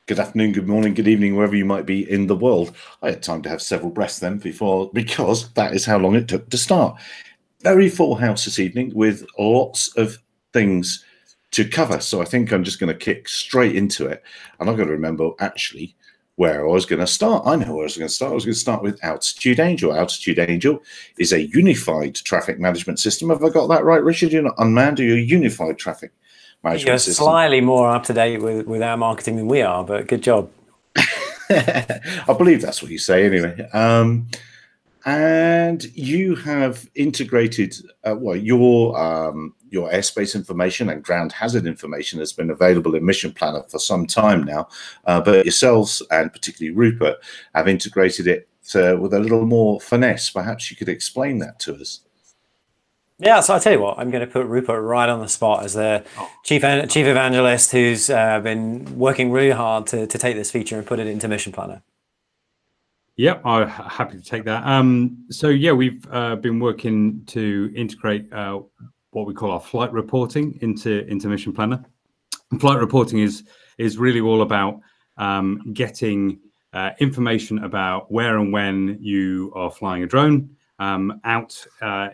Good afternoon, good morning, good evening, wherever you might be in the world. I had time to have several breaths then before, because that is how long it took to start. Very full house this evening with lots of things to cover. So I think I'm just going to kick straight into it. And I've got to remember actually where I was going to start. I know where I was going to start. I was going to start with Altitude Angel. Altitude Angel is a unified traffic management system. Have I got that right, Richard? You're not unmanned, or you're a unified traffic management You're system? slightly more up to date with our marketing than we are, but good job. I believe that's what you say anyway. And you have integrated, your airspace information and ground hazard information has been available in Mission Planner for some time now, but yourselves, and particularly Rupert, have integrated it with a little more finesse. Perhaps you could explain that to us. Yeah, so I'll tell you what, I'm going to put Rupert right on the spot as the chief evangelist who's been working really hard to take this feature and put it into Mission Planner. Yep, I'm happy to take that. So yeah, we've been working to integrate what we call our flight reporting into Mission Planner. And flight reporting is really all about getting information about where and when you are flying a drone out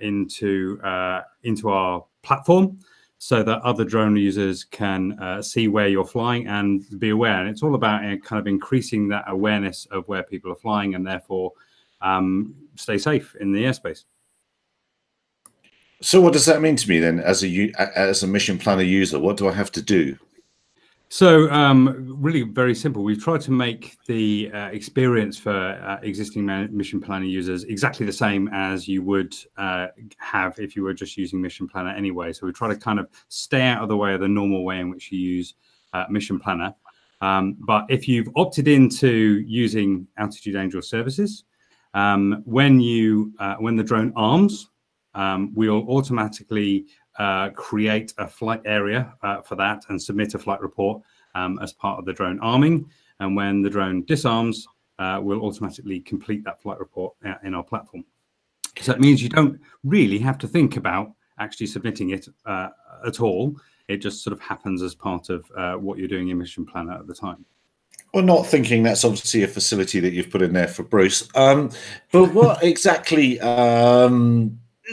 into our platform, so that other drone users can see where you're flying and be aware. And it's all about kind of increasing that awareness of where people are flying, and therefore stay safe in the airspace. So what does that mean to me then, as a Mission Planner user? What do I have to do? So really very simple. We've tried to make the experience for existing Mission Planner users exactly the same as you would have if you were just using Mission Planner anyway. So we try to kind of stay out of the way of the normal way in which you use Mission Planner. But if you've opted into using Altitude Angel services, when the drone arms, we'll automatically create a flight area for that and submit a flight report as part of the drone arming. And when the drone disarms, we'll automatically complete that flight report in our platform. So it means you don't really have to think about actually submitting it at all. It just sort of happens as part of what you're doing in Mission Planner at the time. Well, not thinking that's obviously a facility that you've put in there for Bruce. But what exactly...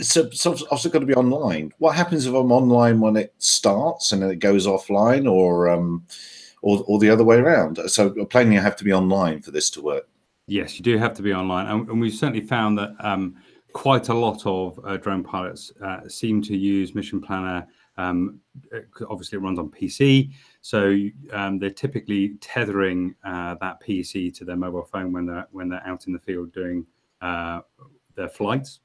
So it's also got to be online. What happens if I'm online when it starts and then it goes offline, or the other way around? So plainly, you have to be online for this to work. Yes, you do have to be online, and we've certainly found that quite a lot of drone pilots seem to use Mission Planner. Obviously, it runs on PC, so they're typically tethering that PC to their mobile phone when they're out in the field doing their flights.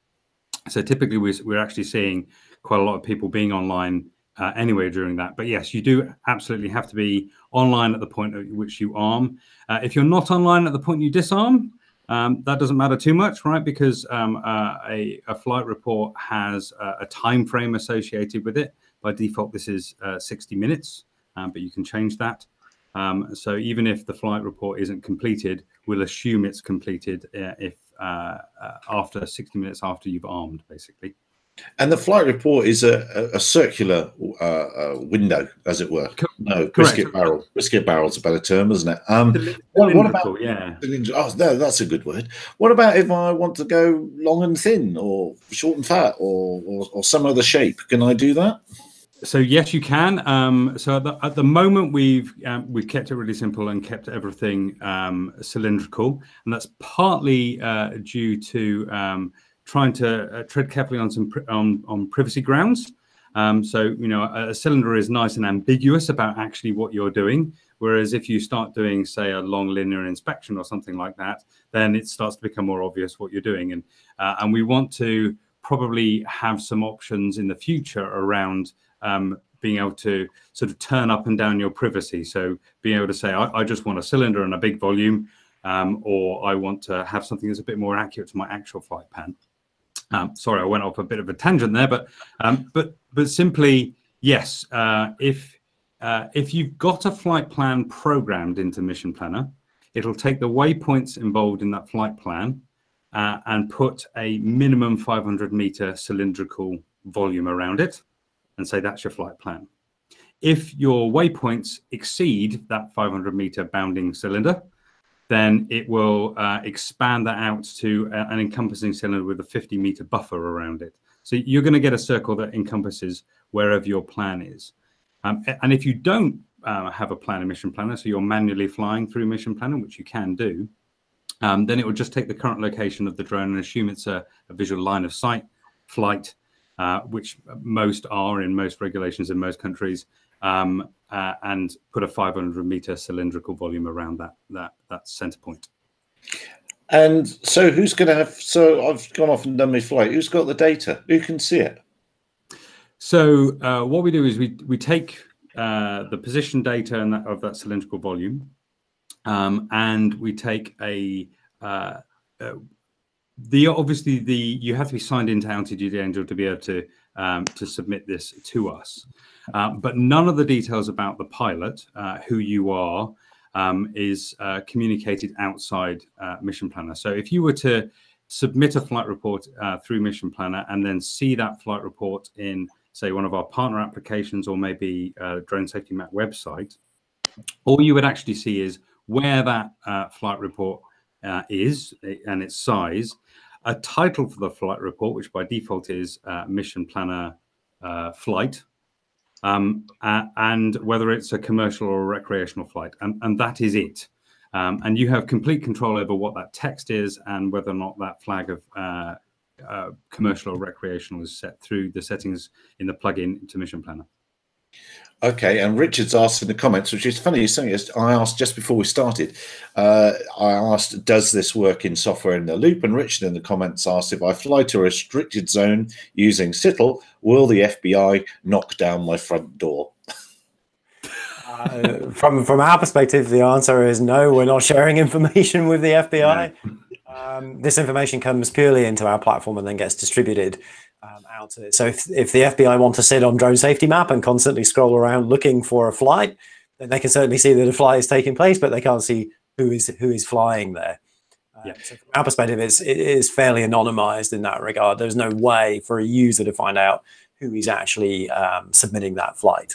So typically we're actually seeing quite a lot of people being online anyway during that. But yes, you do absolutely have to be online at the point at which you arm. If you're not online at the point you disarm, that doesn't matter too much, right? Because a flight report has a time frame associated with it. By default, this is 60 minutes, but you can change that. So even if the flight report isn't completed, we'll assume it's completed if after 60 minutes after you've armed, basically. And the flight report is a circular window, as it were. No, brisket barrel. Brisket barrel's a better term, isn't it? What about? Yeah. Oh, no, that's a good word. What about if I want to go long and thin, or short and fat, or some other shape? Can I do that? So yes, you can. So at the moment, we've kept it really simple and kept everything cylindrical, and that's partly due to trying to tread carefully on privacy grounds. So a cylinder is nice and ambiguous about actually what you're doing, whereas if you start doing, say, a long linear inspection or something like that, then it starts to become more obvious what you're doing, and we want to probably have some options in the future around being able to sort of turn up and down your privacy. So being able to say, I just want a cylinder and a big volume, or I want to have something that's a bit more accurate to my actual flight plan. Sorry, I went off a bit of a tangent there, but simply, yes, if you've got a flight plan programmed into Mission Planner, it'll take the waypoints involved in that flight plan and put a minimum 500 meter cylindrical volume around it, and say that's your flight plan. If your waypoints exceed that 500-meter bounding cylinder, then it will expand that out to an encompassing cylinder with a 50-meter buffer around it. So you're going to get a circle that encompasses wherever your plan is. And if you don't have a planner, mission planner, so you're manually flying through mission planner, which you can do, then it will just take the current location of the drone and assume it's a visual line of sight flight, which most are in most regulations in most countries, and put a 500-meter cylindrical volume around that center point. And so who's going to have, so I've gone off and done my flight. Who's got the data? Who can see it? So what we do is we take the position data and of that cylindrical volume, and we take you have to be signed into Altitude Angel to be able to submit this to us. But none of the details about the pilot, who you are, is communicated outside Mission Planner. So if you were to submit a flight report through Mission Planner and then see that flight report in, say, one of our partner applications or maybe Drone Safety Map website, all you would actually see is where that flight report is and its size, a title for the flight report, which by default is Mission Planner flight, and whether it's a commercial or a recreational flight, and that is it. And you have complete control over what that text is and whether or not that flag of commercial or recreational is set through the settings in the plugin to Mission Planner. Okay, and Richard's asked in the comments, which is funny, something I asked just before we started. I asked, does this work in software in the loop? And Richard in the comments asked, if I fly to a restricted zone using SITL, will the FBI knock down my front door? From our perspective, the answer is no, we're not sharing information with the FBI. No. This information comes purely into our platform and then gets distributed out to it. So if the FBI want to sit on Drone Safety Map and constantly scroll around looking for a flight, then they can certainly see that a flight is taking place, but they can't see who is flying there. So from our perspective, it is fairly anonymized in that regard. There's no way for a user to find out who is actually submitting that flight.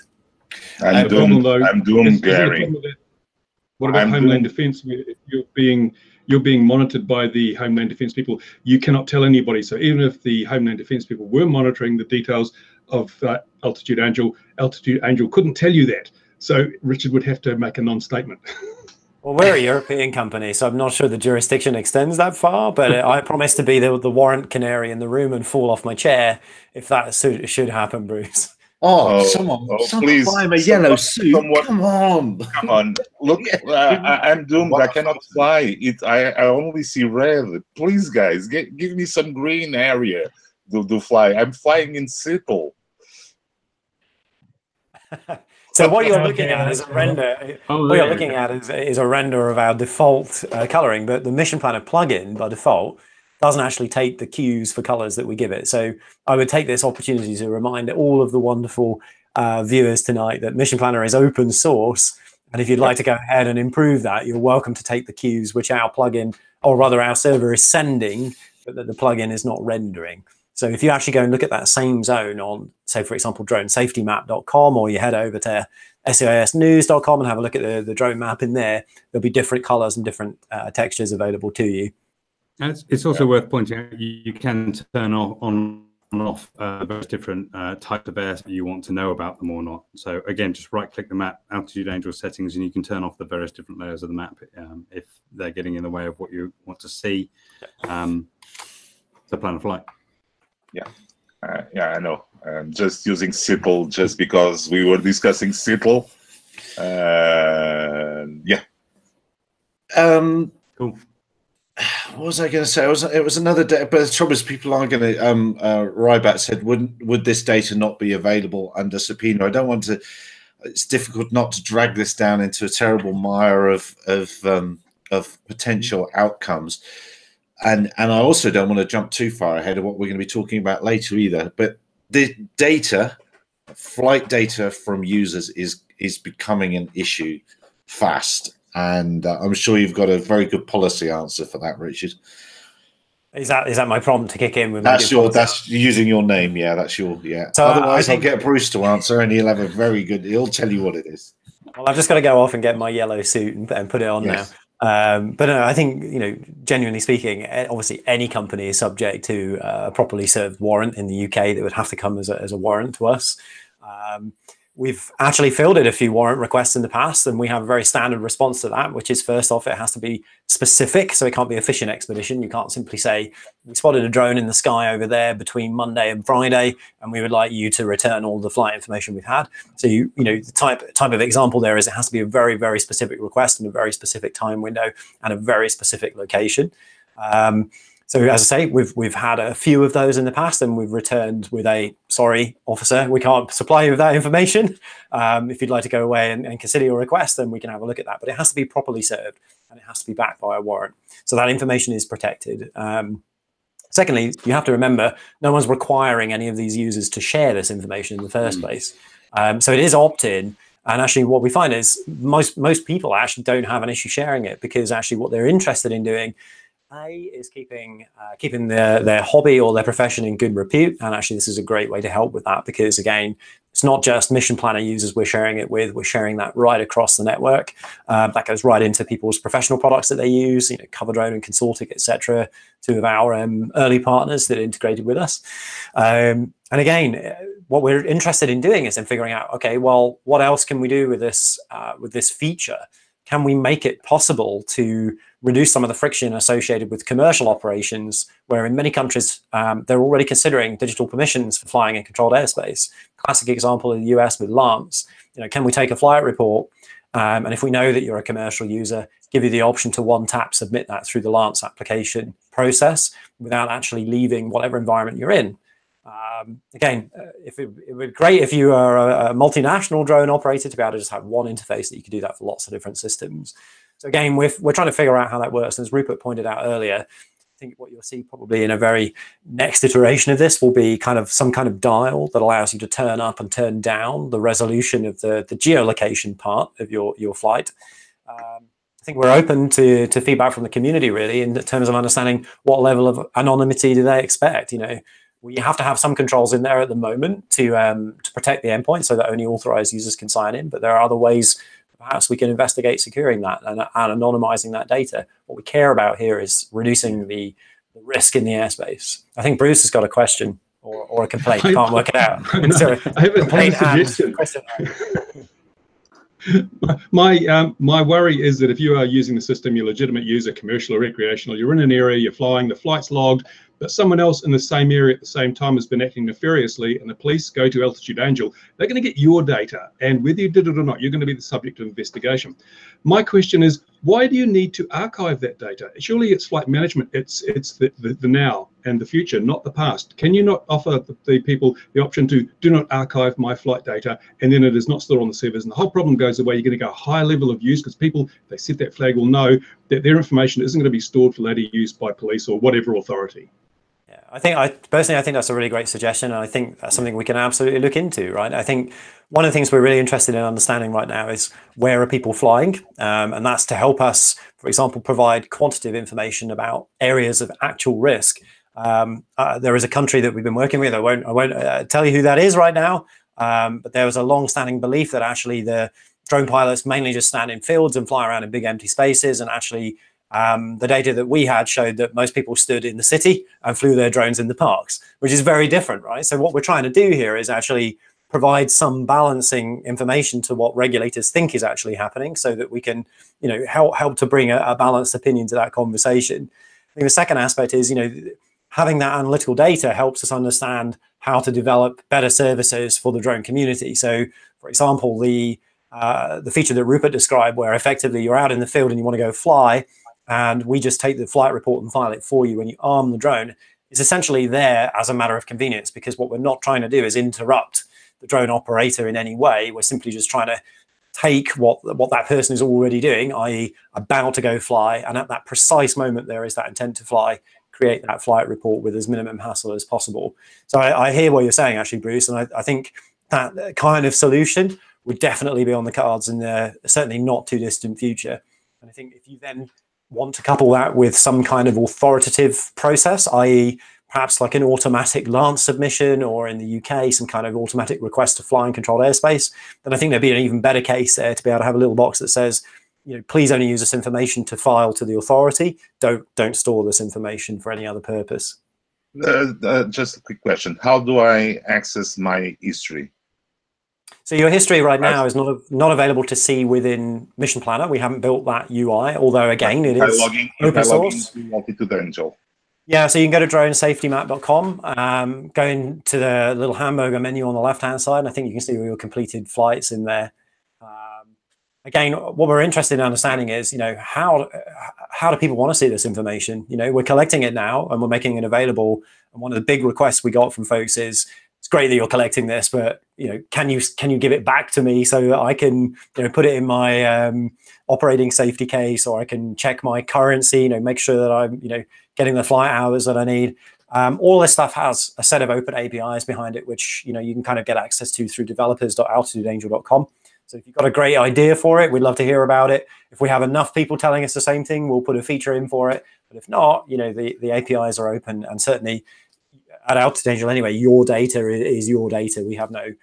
I'm doing Gary. What about Homeland Defense? If you're being monitored by the Homeland Defense people, you cannot tell anybody. So even if the Homeland Defense people were monitoring the details of Altitude Angel couldn't tell you that. So Richard would have to make a non-statement. Well, we're a European company, so I'm not sure the jurisdiction extends that far, but I promise to be the warrant canary in the room and fall off my chair if that should happen, Bruce. Someone please, buy him a yellow suit. Come on. Look, I'm doomed. I cannot fly. I only see red. Please, guys, give me some green area to fly. I'm flying in SITL. So what you're looking at is a render. What you're looking at is a render of our default coloring, but the Mission Planner plugin by default doesn't actually take the cues for colors that we give it. So I would take this opportunity to remind all of the wonderful viewers tonight that Mission Planner is open source. And if you'd like to go ahead and improve that, you're welcome to take the cues which our plugin, or rather our server, is sending, but that the plugin is not rendering. So if you actually go and look at that same zone on, say, for example, dronesafetymap.com, or you head over to SEISnews.com and have a look at the drone map in there, there'll be different colors and different textures available to you. And it's also worth pointing out you can turn on and off various different types of air that you want to know about them or not. So again, just right-click the map, Altitude Angel settings, and you can turn off the various different layers of the map if they're getting in the way of what you want to see to plan a flight. Yeah, I know. I'm just using SITL just because we were discussing SITL. Cool. What was I going to say? It was another day, but the trouble is people are going to. Rybat said, "Would this data not be available under subpoena?" I don't want to. It's difficult not to drag this down into a terrible mire of potential outcomes, and I also don't want to jump too far ahead of what we're going to be talking about later either. But the data, flight data from users, is becoming an issue fast. And I'm sure you've got a very good policy answer for that, Richard. Is that my prompt to kick in? With that's using your name. Yeah, that's your So otherwise, I'll get Bruce to answer, and he'll have a very good. He'll tell you what it is. Well, I've just got to go off and get my yellow suit and put it on now. But no, I think, genuinely speaking, obviously any company is subject to a properly served warrant in the UK that would have to come as a warrant to us. We've actually fielded a few warrant requests in the past, and we have a very standard response to that, which is, first off, it has to be specific. So it can't be a fishing expedition. You can't simply say, we spotted a drone in the sky over there between Monday and Friday, and we would like you to return all the flight information we've had. So, the type of example there is it has to be a very, very specific request in a very specific time window and a very specific location. So as I say, we've had a few of those in the past, and we've returned with a, sorry, officer, we can't supply you with that information. If you'd like to go away and consider your request, then we can have a look at that. But it has to be properly served, and it has to be backed by a warrant. So that information is protected. Secondly, you have to remember, no one's requiring any of these users to share this information in the first place. So it is opt-in. And actually what we find is most people actually don't have an issue sharing it, because actually what they're interested in doing is keeping their hobby or their profession in good repute. And actually this is a great way to help with that, because again, it's not just Mission Planner users we're sharing it with, we're sharing that right across the network. That goes right into people's professional products that they use, CoverDrone and Consortic, etc. Two of our early partners that integrated with us. And again, what we're interested in doing is in figuring out, okay, well, what else can we do with this feature? Can we make it possible to reduce some of the friction associated with commercial operations, where in many countries they're already considering digital permissions for flying in controlled airspace? Classic example in the US with Lance. Can we take a flight report, and if we know that you're a commercial user, give you the option to one-tap submit that through the Lance application process without actually leaving whatever environment you're in? Again, it would be great if you are a multinational drone operator to be able to just have one interface that you could do that for lots of different systems. So again, we're trying to figure out how that works. And as Rupert pointed out earlier, I think what you'll see probably in a very next iteration of this will be some kind of dial that allows you to turn up and turn down the resolution of the geolocation part of your flight. I think we're open to feedback from the community, really, in terms of understanding what level of anonymity do they expect. We have to have some controls in there at the moment to protect the endpoint so that only authorized users can sign in. But there are other ways perhaps we can investigate securing that and anonymizing that data. What we care about here is reducing the risk in the airspace. I think Bruce has got a question or a complaint. I can't work it out. No, I have a suggestion. My worry is that if you are using the system, you're a legitimate user, commercial or recreational, you're in an area, you're flying, the flight's logged, but someone else in the same area at the same time has been acting nefariously, and the police go to Altitude Angel, they're going to get your data, and whether you did it or not, you're going to be the subject of investigation. My question is, why do you need to archive that data? Surely it's flight management, it's the now and the future, not the past. Can you not offer the people the option to do not archive my flight data, and then it is not stored on the servers, and the whole problem goes away? You're going to go a high level of use, because people, if they set that flag, will know that their information isn't going to be stored for later use by police or whatever authority. I personally think that's a really great suggestion, and I think that's something we can absolutely look into, right? I think one of the things we're really interested in understanding right now is where are people flying, and that's to help us, for example, provide quantitative information about areas of actual risk. There is a country that we've been working with. I won't tell you who that is right now, but there was a long-standing belief that actually the drone pilots mainly just stand in fields and fly around in big empty spaces, and actually the data that we had showed that most people stood in the city and flew their drones in the parks, which is very different, right? So what we're trying to do here is actually provide some balancing information to what regulators think is actually happening, so that we can, help to bring a balanced opinion to that conversation. I think the second aspect is, having that analytical data helps us understand how to develop better services for the drone community. So, for example, the feature that Rupert described, where effectively you're out in the field and you want to go fly, and we just take the flight report and file it for you when you arm the drone, is essentially there as a matter of convenience, because what we're not trying to do is interrupt the drone operator in any way. We're simply just trying to take what that person is already doing, i.e. about to go fly, and at that precise moment there is that intent to fly, create that flight report with as minimum hassle as possible. So I hear what you're saying, actually, Bruce, and I think that kind of solution would definitely be on the cards in the certainly not too distant future. And I think if you then want to couple that with some kind of authoritative process, i.e. perhaps like an automatic Lance submission, or in the UK, some kind of automatic request to fly in controlled airspace, then I think there'd be an even better case there to be able to have a little box that says, please only use this information to file to the authority. Don't store this information for any other purpose. Just a quick question. How do I access my history? So your history right now is not available to see within Mission Planner. We haven't built that UI, although again, it is open source. Multi-to-Angel. Yeah, so you can go to dronesafetymap.com, go into the little hamburger menu on the left-hand side, and I think you can see all your completed flights in there. Again, what we're interested in understanding is, how do people want to see this information? We're collecting it now and we're making it available. And one of the big requests we got from folks is, it's great that you're collecting this, but can you give it back to me so that I can put it in my operating safety case, or I can check my currency, make sure that I'm getting the flight hours that I need. All this stuff has a set of open APIs behind it, which you can kind of get access to through developers.altitudeangel.com. So if you've got a great idea for it, we'd love to hear about it. If we have enough people telling us the same thing, we'll put a feature in for it. But if not, the APIs are open, and certainly at Altitude Angel anyway, your data is your data. We have no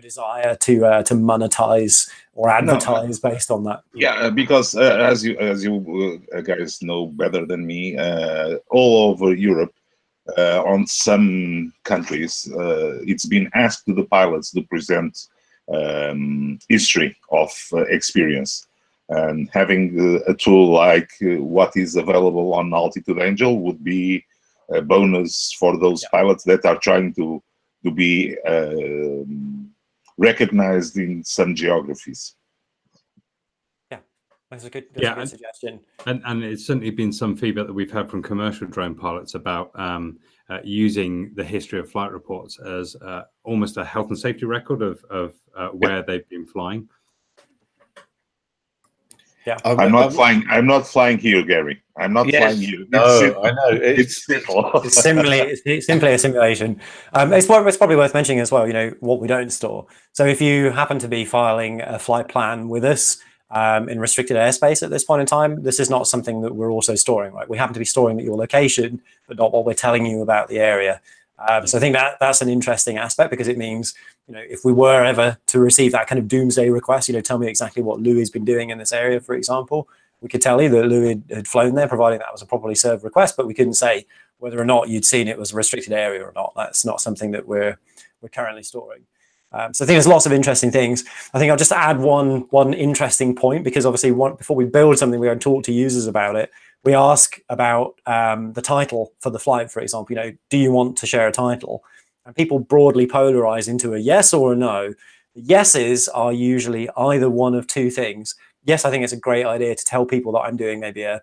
desire to monetize or advertise based on that. Yeah, because as you guys know better than me, all over Europe, on some countries, it's been asked to the pilots to present history of experience, and having a tool like what is available on Altitude Angel would be a bonus for those pilots that are trying to be recognized in some geographies. Yeah, that's a good suggestion. And it's certainly been some feedback that we've had from commercial drone pilots about using the history of flight reports as almost a health and safety record of where they've been flying. Yeah, I'm not flying here, Gary. I'm not flying here. No, I know it's simply a simulation. It's probably worth mentioning as well. What we don't store. So if you happen to be filing a flight plan with us in restricted airspace at this point in time, this is not something that we're also storing. Right? We happen to be storing your location, but not what we're telling you about the area. So I think that's an interesting aspect, because it means, if we were ever to receive that kind of doomsday request, tell me exactly what Louis has been doing in this area, for example, we could tell you that Louis had flown there, providing that was a properly served request, but we couldn't say whether or not you'd seen it was a restricted area or not. That's not something that we're currently storing. So I think there's lots of interesting things. I think I'll just add one interesting point, because obviously before we build something, we go and talk to users about it. We ask about the title for the flight, for example. Do you want to share a title? And people broadly polarize into a yes or a no. The yeses are usually either one of two things. Yes, I think it's a great idea to tell people that I'm doing maybe a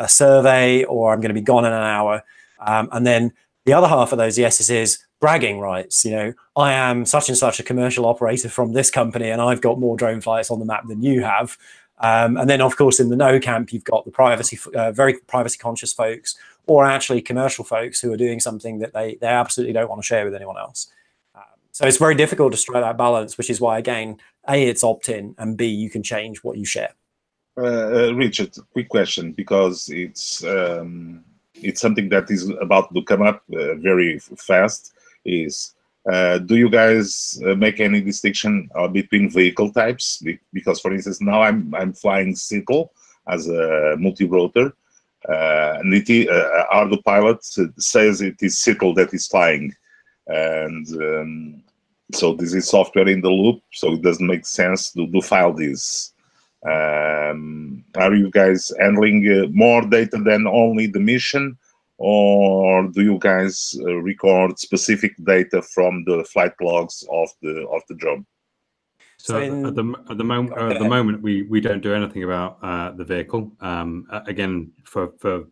survey, or I'm going to be gone in an hour. And then the other half of those yeses is bragging rights. I am such and such a commercial operator from this company, and I've got more drone flights on the map than you have. And then, of course, in the no camp, you've got the very privacy conscious folks, or actually commercial folks who are doing something that they absolutely don't want to share with anyone else. So it's very difficult to strike that balance, which is why, again, A, it's opt-in, and B, you can change what you share. Richard, quick question, because it's something that is about to come up very fast. Do you guys make any distinction between vehicle types? Because, for instance, now I'm flying Circle as a multi-rotor, and our pilot says it is Circle that is flying, and so this is software in the loop, so it doesn't make sense to file this. Are you guys handling more data than only the mission? Or do you guys record specific data from the flight logs of the drone? So at the moment, we don't do anything about the vehicle. Again, for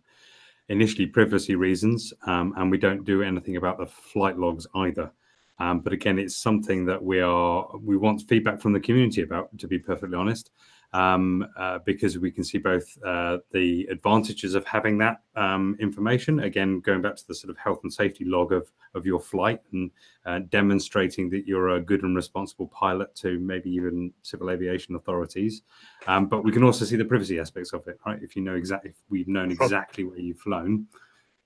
initially privacy reasons, and we don't do anything about the flight logs either. But again, it's something that we want feedback from the community about, to be perfectly honest. because we can see both the advantages of having that information, again, going back to the sort of health and safety log of your flight, and demonstrating that you're a good and responsible pilot to maybe even civil aviation authorities. But we can also see the privacy aspects of it, right? If you know exactly, if we've known exactly where you've flown,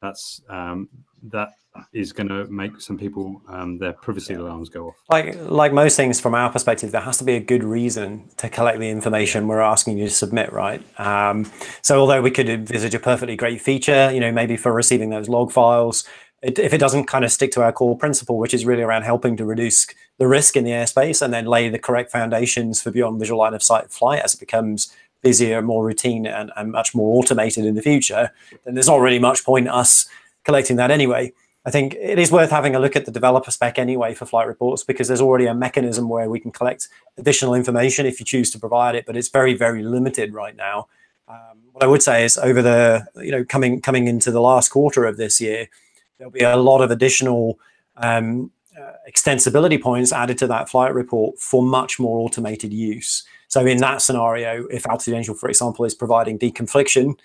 that's that is going to make some people their privacy alarms go off. Like most things from our perspective, there has to be a good reason to collect the information we're asking you to submit, right? So although we could envisage a perfectly great feature, maybe for receiving those log files, if it doesn't kind of stick to our core principle, which is really around helping to reduce the risk in the airspace and then lay the correct foundations for beyond visual line of sight flight as it becomes busier, more routine, and much more automated in the future, then there's not really much point us collecting that anyway. I think it is worth having a look at the developer spec anyway for flight reports, because there's already a mechanism where we can collect additional information if you choose to provide it, but it's very, very limited right now. What I would say is over the, coming into the last quarter of this year, there'll be a lot of additional extensibility points added to that flight report for much more automated use. So in that scenario, if Altitude Angel, for example, is providing deconfliction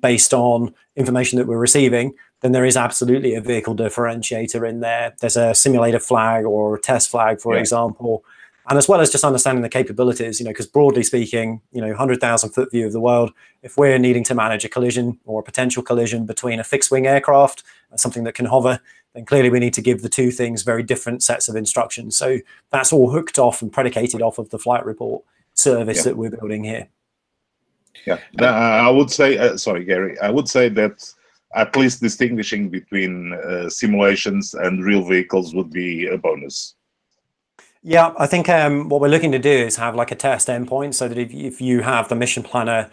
based on information that we're receiving, then there is absolutely a vehicle differentiator in there. There's a simulator flag or a test flag, for example. And as well as just understanding the capabilities, because broadly speaking, 100,000 foot view of the world, if we're needing to manage a collision or a potential collision between a fixed wing aircraft and something that can hover, then clearly we need to give the two things very different sets of instructions. So that's all hooked off and predicated off of the flight report service that we're building here. Yeah, now, I would say, sorry, Gary, I would say that at least distinguishing between simulations and real vehicles would be a bonus. Yeah, I think what we're looking to do is have like a test endpoint, so that if you have the Mission Planner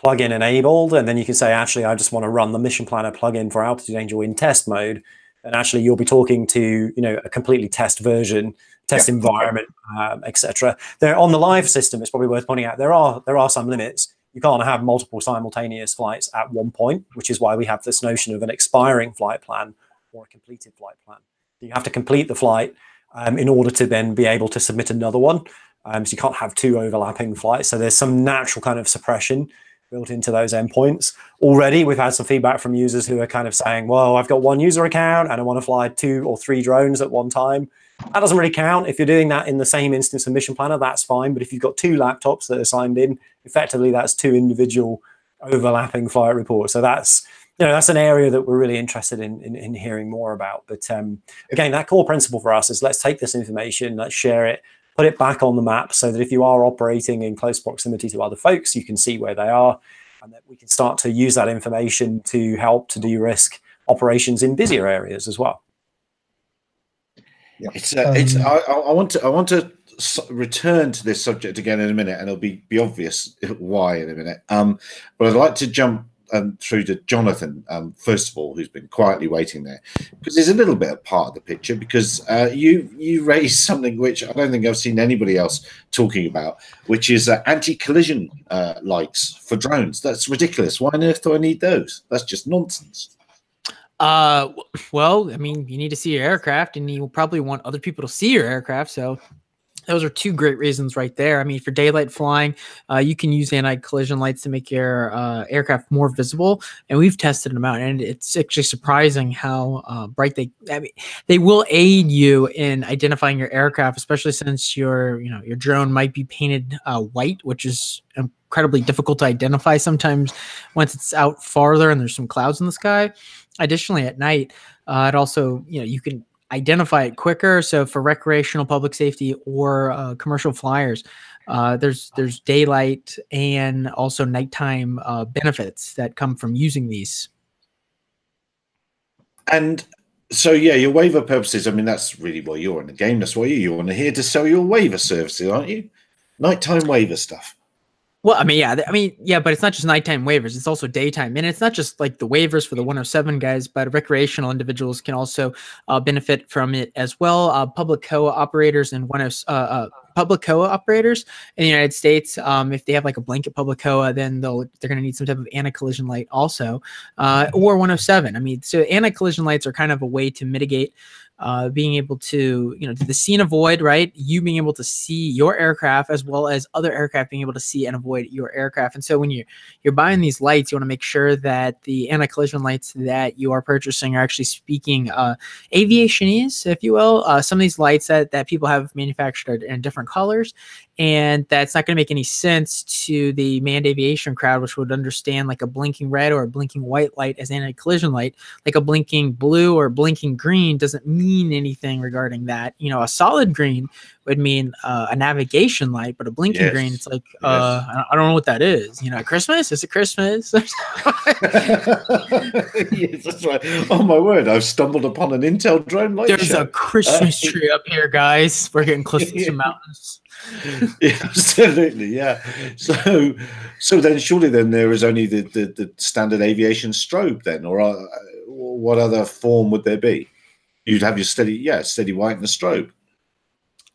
plugin enabled, and then you can say, actually, I just want to run the Mission Planner plugin for Altitude Angel in test mode, then actually you'll be talking to a completely test version, test environment, etc. There on the live system, it's probably worth pointing out there are some limits. You can't have multiple simultaneous flights at one point, which is why we have this notion of an expiring flight plan or a completed flight plan. You have to complete the flight in order to then be able to submit another one. So you can't have two overlapping flights. So there's some natural kind of suppression built into those endpoints. Already, we've had some feedback from users who are kind of saying, well, I've got one user account and I want to fly 2 or 3 drones at one time. That doesn't really count. If you're doing that in the same instance of Mission Planner, that's fine. But if you've got 2 laptops that are signed in, effectively that's 2 individual overlapping flight reports. So that's that's an area that we're really interested in hearing more about. But again, that core principle for us is let's take this information, let's share it, put it back on the map so that if you are operating in close proximity to other folks, you can see where they are, and that we can start to use that information to help to de-risk operations in busier areas as well. Yeah. I want to return to this subject again in a minute, and it'll be obvious why in a minute. But I'd like to jump through to Jonathan, first of all, who's been quietly waiting there, because he's a little bit a part of the picture, because you raised something which I don't think I've seen anybody else talking about, which is anti-collision lights for drones. That's ridiculous. Why on earth do I need those? That's just nonsense. Well, I mean, you need to see your aircraft, and you probably want other people to see your aircraft, so those are 2 great reasons right there. I mean, for daylight flying, you can use anti-collision lights to make your aircraft more visible, and we've tested them out, and it's actually surprising how bright they will aid you in identifying your aircraft, especially since your drone might be painted white, which is incredibly difficult to identify sometimes once it's out farther and there's some clouds in the sky. Additionally, at night, it also you can identify it quicker. So for recreational, public safety, or commercial flyers, there's daylight and also nighttime benefits that come from using these. And so, yeah, your waiver purposes, I mean, that's really why you're in the game. That's why you're here to sell your waiver services, aren't you? Nighttime waiver stuff. Well, yeah, but it's not just nighttime waivers. It's also daytime. And it's not just like the waivers for the 107 guys, but recreational individuals can also benefit from it as well. Public co-operators and public COA operators in the United States, if they have like a blanket public COA, then they're going to need some type of anti-collision light also, or 107. I mean, so anti-collision lights are kind of a way to mitigate being able to, do the see and avoid, right? You being able to see your aircraft as well as other aircraft being able to see and avoid your aircraft. And so when you're buying these lights, you want to make sure that the anti-collision lights that you are purchasing are actually speaking aviationese, if you will. Some of these lights that people have manufactured in different colors, and that's not going to make any sense to the manned aviation crowd, which would understand like a blinking red or a blinking white light as anti-collision light. Like a blinking blue or blinking green doesn't mean anything regarding that. A solid green would mean a navigation light, but a blinking green, it's like, I don't know what that is. Christmas? Is it Christmas? Yes, that's right. Oh my word, I've stumbled upon an Intel drone light There's show. a Christmas tree up here, guys. We're getting close to some mountains. Yeah, absolutely, yeah. So then surely there is only the standard aviation strobe then, or what other form would there be? You'd have your steady white and a strobe.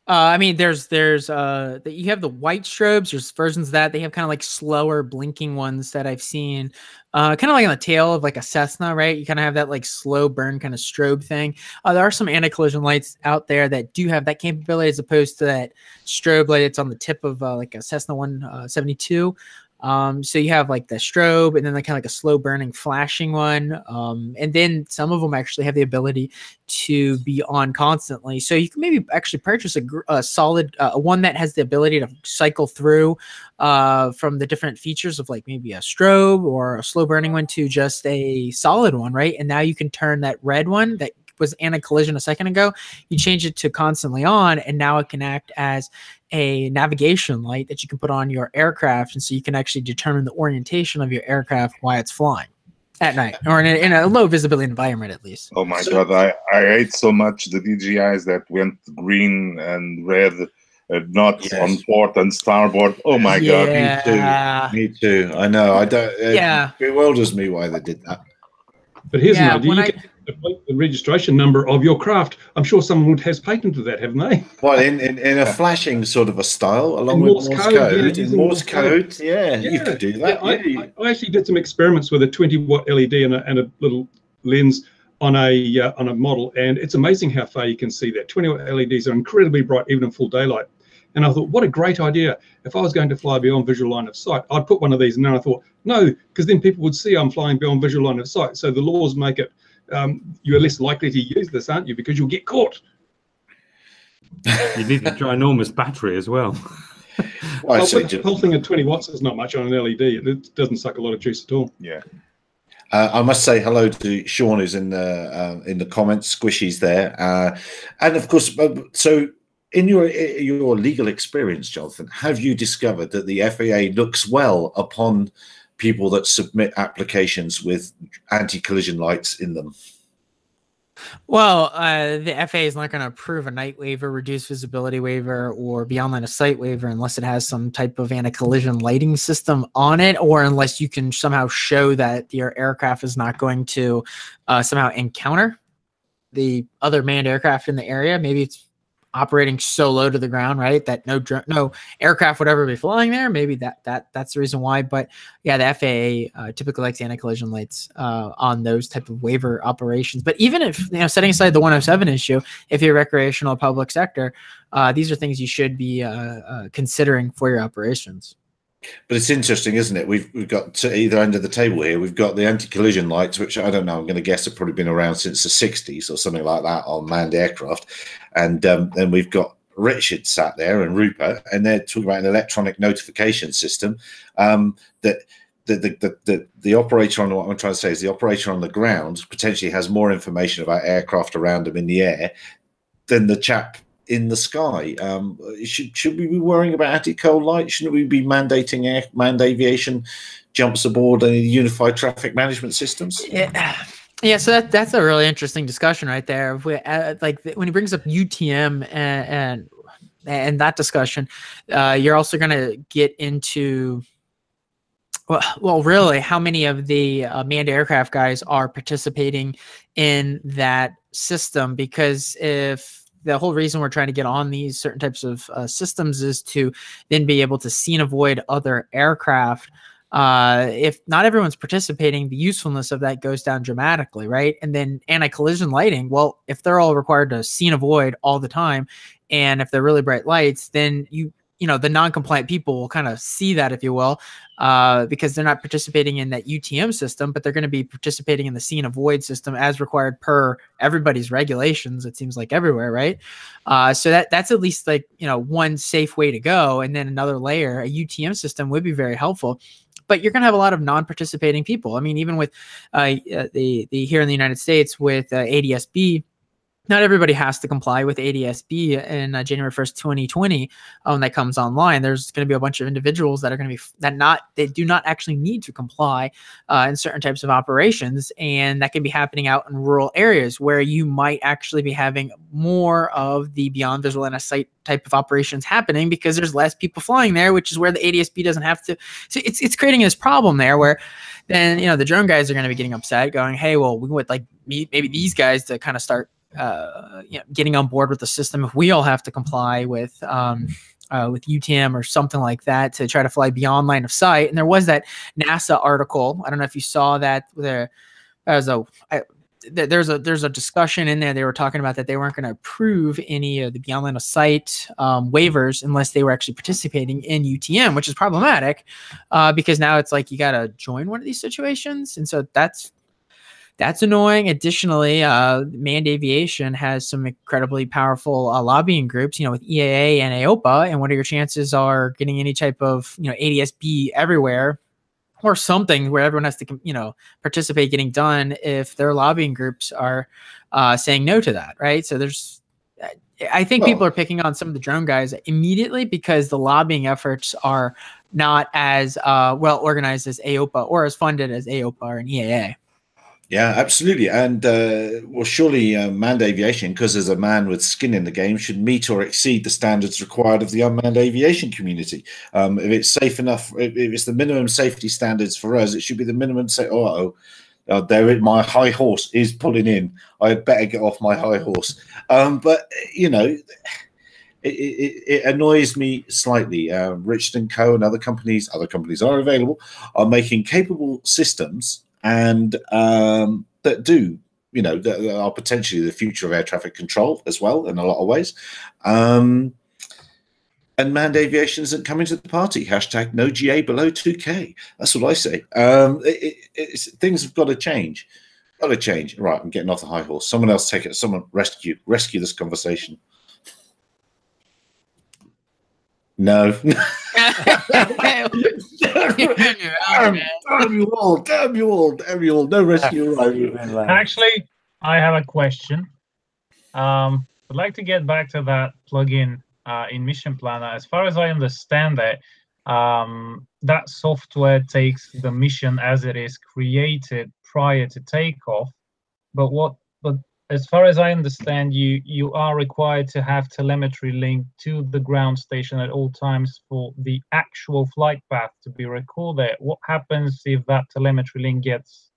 I mean, there's you have the white strobes. There's versions of that. They have kind of like slower blinking ones that I've seen, kind of like on the tail of like a Cessna, right? You kind of have that like slow burn kind of strobe thing. There are some anti-collision lights out there that do have that capability as opposed to that strobe light that's on the tip of like a Cessna 172. So you have like the strobe and then like kind of like a slow burning flashing one. And then some of them actually have the ability to be on constantly. So you can maybe actually purchase a solid one that has the ability to cycle through from the different features of like maybe a strobe or a slow burning one to just a solid one, right? And now you can turn that red one that was anti-collision a second ago, you change it to constantly on, and now it can act as a navigation light that you can put on your aircraft, and so you can actually determine the orientation of your aircraft while it's flying at night, or in a low visibility environment at least. Oh my God, I hate so much the DJIs that went green and red, not on port and starboard. Oh my God, me too. I know. I don't. It bewilders me why they did that. But here's an idea. You can the registration number of your craft. I'm sure someone has patented that, haven't they? Well, in a flashing sort of a style, along with Morse code. In Morse code, you could do that. I actually did some experiments with a 20-watt LED and a little lens on a model, and it's amazing how far you can see that. 20-watt LEDs are incredibly bright, even in full daylight. And I thought, what a great idea. If I was going to fly beyond visual line of sight, I'd put one of these. And then I thought, no, because then people would see I'm flying beyond visual line of sight. So the laws make it, you're less likely to use this, aren't you? Because you'll get caught. You need a ginormous battery as well. The whole thing at 20 watts is not much on an LED. It doesn't suck a lot of juice at all. Yeah. I must say hello to Sean, who's in the comments. Squishy's there. And of course, so in your legal experience, Jonathan, have you discovered that the FAA looks well upon people that submit applications with anti-collision lights in them? Well, the FAA is not going to approve a night waiver, reduced visibility waiver, or beyond line of sight waiver unless it has some type of anti-collision lighting system on it, or unless you can somehow show that your aircraft is not going to somehow encounter the other manned aircraft in the area. Maybe it's operating so low to the ground, right, that no aircraft would ever be flying there. Maybe that's the reason why. But yeah, the FAA typically likes anti-collision lights on those type of waiver operations. But even if, setting aside the 107 issue, if you're recreational public sector, these are things you should be considering for your operations. But it's interesting, isn't it? We've got to either end of the table here. We've got the anti-collision lights, which I don't know. I'm going to guess have probably been around since the 60s or something like that on manned aircraft. And then we've got Richard sat there and Rupert, and they're talking about an electronic notification system that the operator on, what I'm trying to say is the operator on the ground potentially has more information about aircraft around them in the air than the chap in the sky. Should we be worrying about anti-cold light? Shouldn't we be mandating manned aviation jumps aboard any unified traffic management systems? Yeah, so that's a really interesting discussion right there. If we, when he brings up UTM and that discussion, you're also going to get into, well, really, how many of the manned aircraft guys are participating in that system? Because if the whole reason we're trying to get on these certain types of systems is to then be able to see and avoid other aircraft. If not everyone's participating, the usefulness of that goes down dramatically, right? And then anti-collision lighting, well, if they're all required to see and avoid all the time, and if they're really bright lights, then you know, the non-compliant people will kind of see that, if you will, because they're not participating in that UTM system, but they're going to be participating in the see and avoid system as required per everybody's regulations. It seems like everywhere, right? So that's at least like, you know, one safe way to go. And then another layer, a UTM system would be very helpful. But you're going to have a lot of non-participating people. I mean, even with the here in the United States with ADS-B, not everybody has to comply with ADS-B in January 1st, 2020 when that comes online. There's going to be a bunch of individuals that are going to be they do not actually need to comply in certain types of operations, and that can be happening out in rural areas where you might actually be having more of the beyond visual line of sight type of operations happening because there's less people flying there, which is where the ADS-B doesn't have to. So it's creating this problem there where then, you know, the drone guys are going to be getting upset, going, hey, well, we would like maybe these guys to kind of start you know, getting on board with the system if we all have to comply with UTM or something like that to try to fly beyond line of sight. And there was that NASA article. I don't know if you saw that. There's a discussion in there. They were talking about that they weren't going to approve any of the beyond line of sight waivers unless they were actually participating in UTM, which is problematic because now it's like you got to join one of these situations, and so that's annoying. Additionally, Manned Aviation has some incredibly powerful lobbying groups, you know, with EAA and AOPA. And what are your chances are getting any type of, you know, ADS-B everywhere or something where everyone has to, you know, participate getting done if their lobbying groups are saying no to that, right? So I think people are picking on some of the drone guys immediately because the lobbying efforts are not as well organized as AOPA or as funded as AOPA and EAA. Yeah, absolutely. And well, surely manned aviation, because there's a man with skin in the game, should meet or exceed the standards required of the unmanned aviation community. If it's safe enough, if it's the minimum safety standards for us, it should be the minimum. My high horse is pulling in. I had better get off my high horse. But, you know, it annoys me slightly. Richard & Co. and other companies are available, are making capable systems and that do, you know, that are potentially the future of air traffic control as well in a lot of ways. And manned aviation isn't coming to the party. Hashtag no GA below 2K. That's what I say. Things have got to change. Got to change. Right, I'm getting off the high horse. Someone else take it. Someone rescue this conversation. No. Damn you all. No rescue. Actually, I have a question. I'd like to get back to that plugin in Mission Planner. As far as I understand it, that software takes the mission as it is created prior to takeoff. But as far as I understand, you are required to have telemetry linked to the ground station at all times for the actual flight path to be recorded. What happens if that telemetry link gets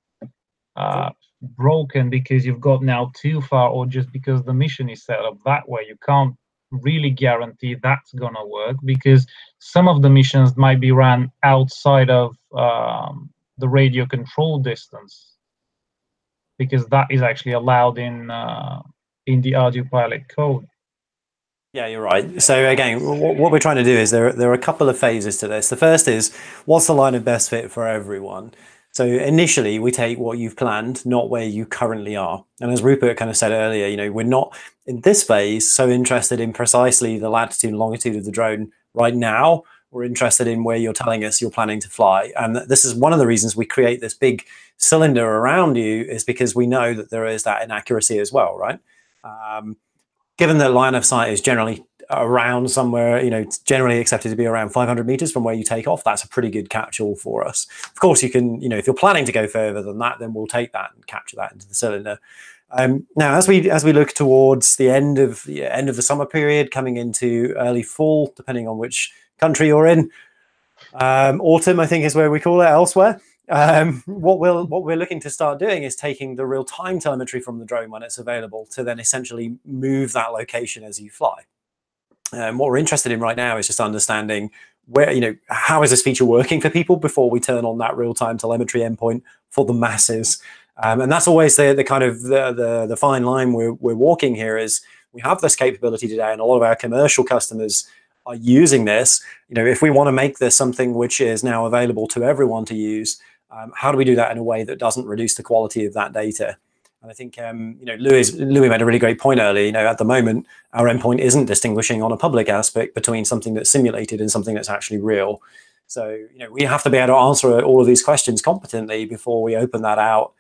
broken because you've got now too far, or just because the mission is set up that way? You can't really guarantee that's gonna work because some of the missions might be run outside of the radio control distance, because that is actually allowed in the audio pilot code. Yeah, you're right. So again, what we're trying to do is there are a couple of phases to this. The first is, what's the line of best fit for everyone? So initially, we take what you've planned, not where you currently are. And as Rupert kind of said earlier, you know, we're not in this phase so interested in precisely the latitude and longitude of the drone right now. We're interested in where you're telling us you're planning to fly. And this is one of the reasons we create this big cylinder around you, is because we know that there is that inaccuracy as well, right? Given that line of sight is generally around somewhere, you know, it's generally accepted to be around 500 meters from where you take off, that's a pretty good catch-all for us. Of course, you can, you know, if you're planning to go further than that, then we'll take that and capture that into the cylinder. Now, as we look towards the end of the summer period, coming into early fall, depending on which country you're in, autumn, I think, is where we call it elsewhere. What we're looking to start doing is taking the real-time telemetry from the drone when it's available to then essentially move that location as you fly. What we're interested in right now is just understanding where, how is this feature working for people before we turn on that real-time telemetry endpoint for the masses. And that's always the kind of the fine line we're walking here. Is we have this capability today, and a lot of our commercial customers are using this. If we want to make this something which is now available to everyone to use, how do we do that in a way that doesn't reduce the quality of that data? And I think, Louis made a really great point earlier. At the moment, our endpoint isn't distinguishing on a public aspect between something that's simulated and something that's actually real. So, we have to be able to answer all of these questions competently before we open that out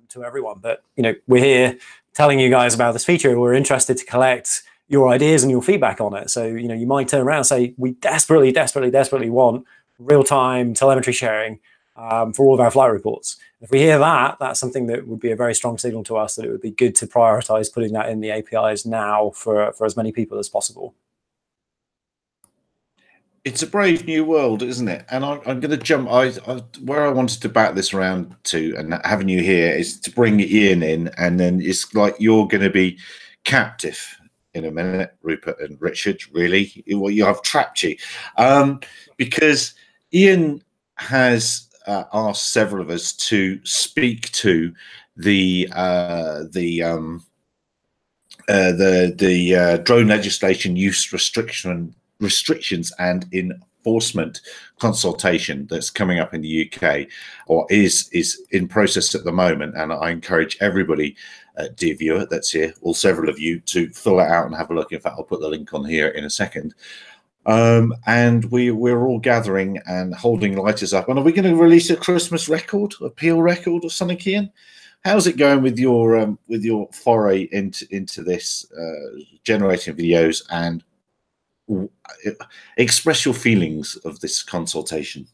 to everyone. But, we're here telling you guys about this feature. We're interested to collect your ideas and your feedback on it. So, you might turn around and say, we desperately, desperately, desperately want real-time telemetry sharing for all of our flight reports. If we hear that, that's something that would be a very strong signal to us that it would be good to prioritize putting that in the APIs now for as many people as possible. It's a brave new world, isn't it? And I'm going to jump. Where I wanted to back this around to, and having you here, is to bring Ian in, and then it's like you're going to be captive in a minute, Rupert and Richard. Really, you have trapped you, because Ian has asked several of us to speak to the drone legislation use restrictions and enforcement consultation that's coming up in the UK, or is in process at the moment. And I encourage everybody, dear viewer that's here, all several of you, to fill it out and have a look. In fact, I'll put the link on here in a second. And we're all gathering and holding lighters up. And are we going to release a Christmas record, appeal record, or something, Ian? How's it going with your foray into this, generating videos, and express your feelings of this consultation?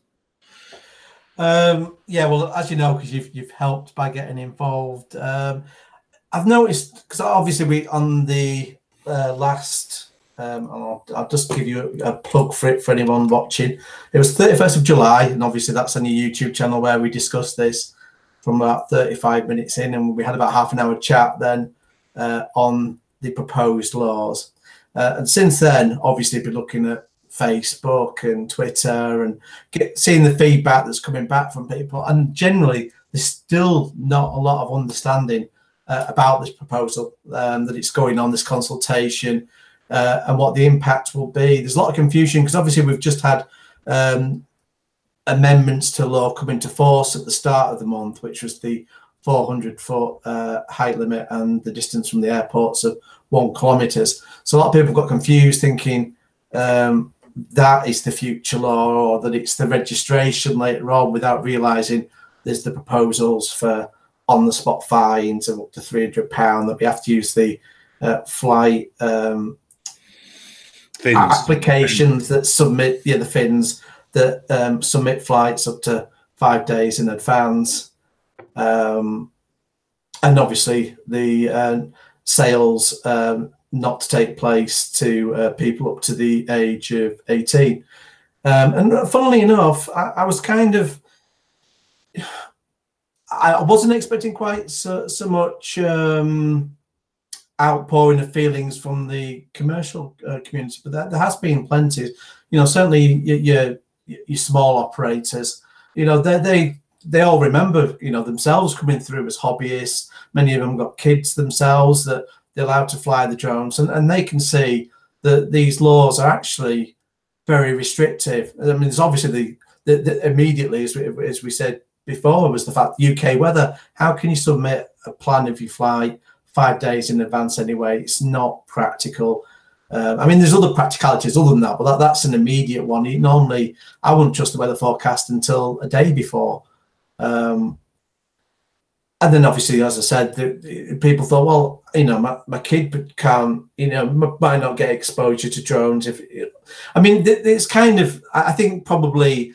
Yeah, well, as you know, because you've helped by getting involved, I've noticed, because obviously we on the last. I'll just give you a plug for it for anyone watching. It was 31st of July, and obviously that's on your YouTube channel where we discussed this from about 35 minutes in, and we had about half an hour chat then on the proposed laws. And since then, obviously, been looking at Facebook and Twitter and seeing the feedback that's coming back from people. And generally, there's still not a lot of understanding about this proposal, that it's going on, this consultation, and what the impact will be. There's a lot of confusion because obviously we've just had amendments to law come into force at the start of the month, which was the 400-foot height limit and the distance from the airports of 1 kilometre. So a lot of people got confused thinking that is the future law, or that it's the registration later on, without realising there's the proposals for on-the-spot fines of up to £300 that we have to use the flight applications that submit, the fins that submit flights up to 5 days in advance, and obviously the sales not to take place to people up to the age of 18. And funnily enough, I was kind of, I wasn't expecting quite so much outpouring of feelings from the commercial community, but there has been plenty. Certainly your small operators, they all remember, themselves coming through as hobbyists. Many of them got kids themselves that they're allowed to fly the drones, and they can see that these laws are actually very restrictive. I mean, there's obviously the immediately, as we said before, was the fact UK weather. How can you submit a plan of your flight 5 days in advance anyway? It's not practical. I mean, there's other practicalities other than that, but that's an immediate one. Normally, I wouldn't trust the weather forecast until a day before. And then obviously, as I said, people thought, well, my kid can't, might not get exposure to drones. I mean, it's kind of, I think probably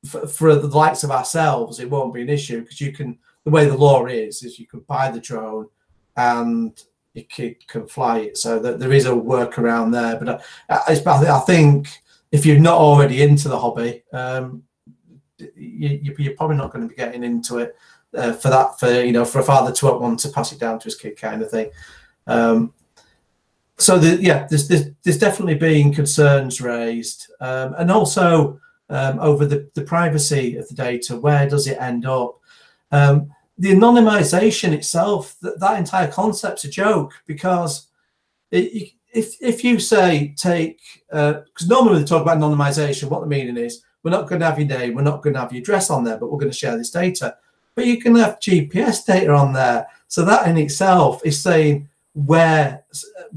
for the likes of ourselves, it won't be an issue, because the way the law is you can buy the drone and your kid can fly it. So there is a workaround there. But I think if you're not already into the hobby, you're probably not going to be getting into it for that, for a father to want to pass it down to his kid, kind of thing. So there's definitely been concerns raised, and also over the privacy of the data. Where does it end up? The anonymization itself, that entire concept's a joke, because if you say because normally when they talk about anonymization, what the meaning is, we're not going to have your name, we're not going to have your address on there, but we're going to share this data. But you can have GPS data on there, so that in itself is saying where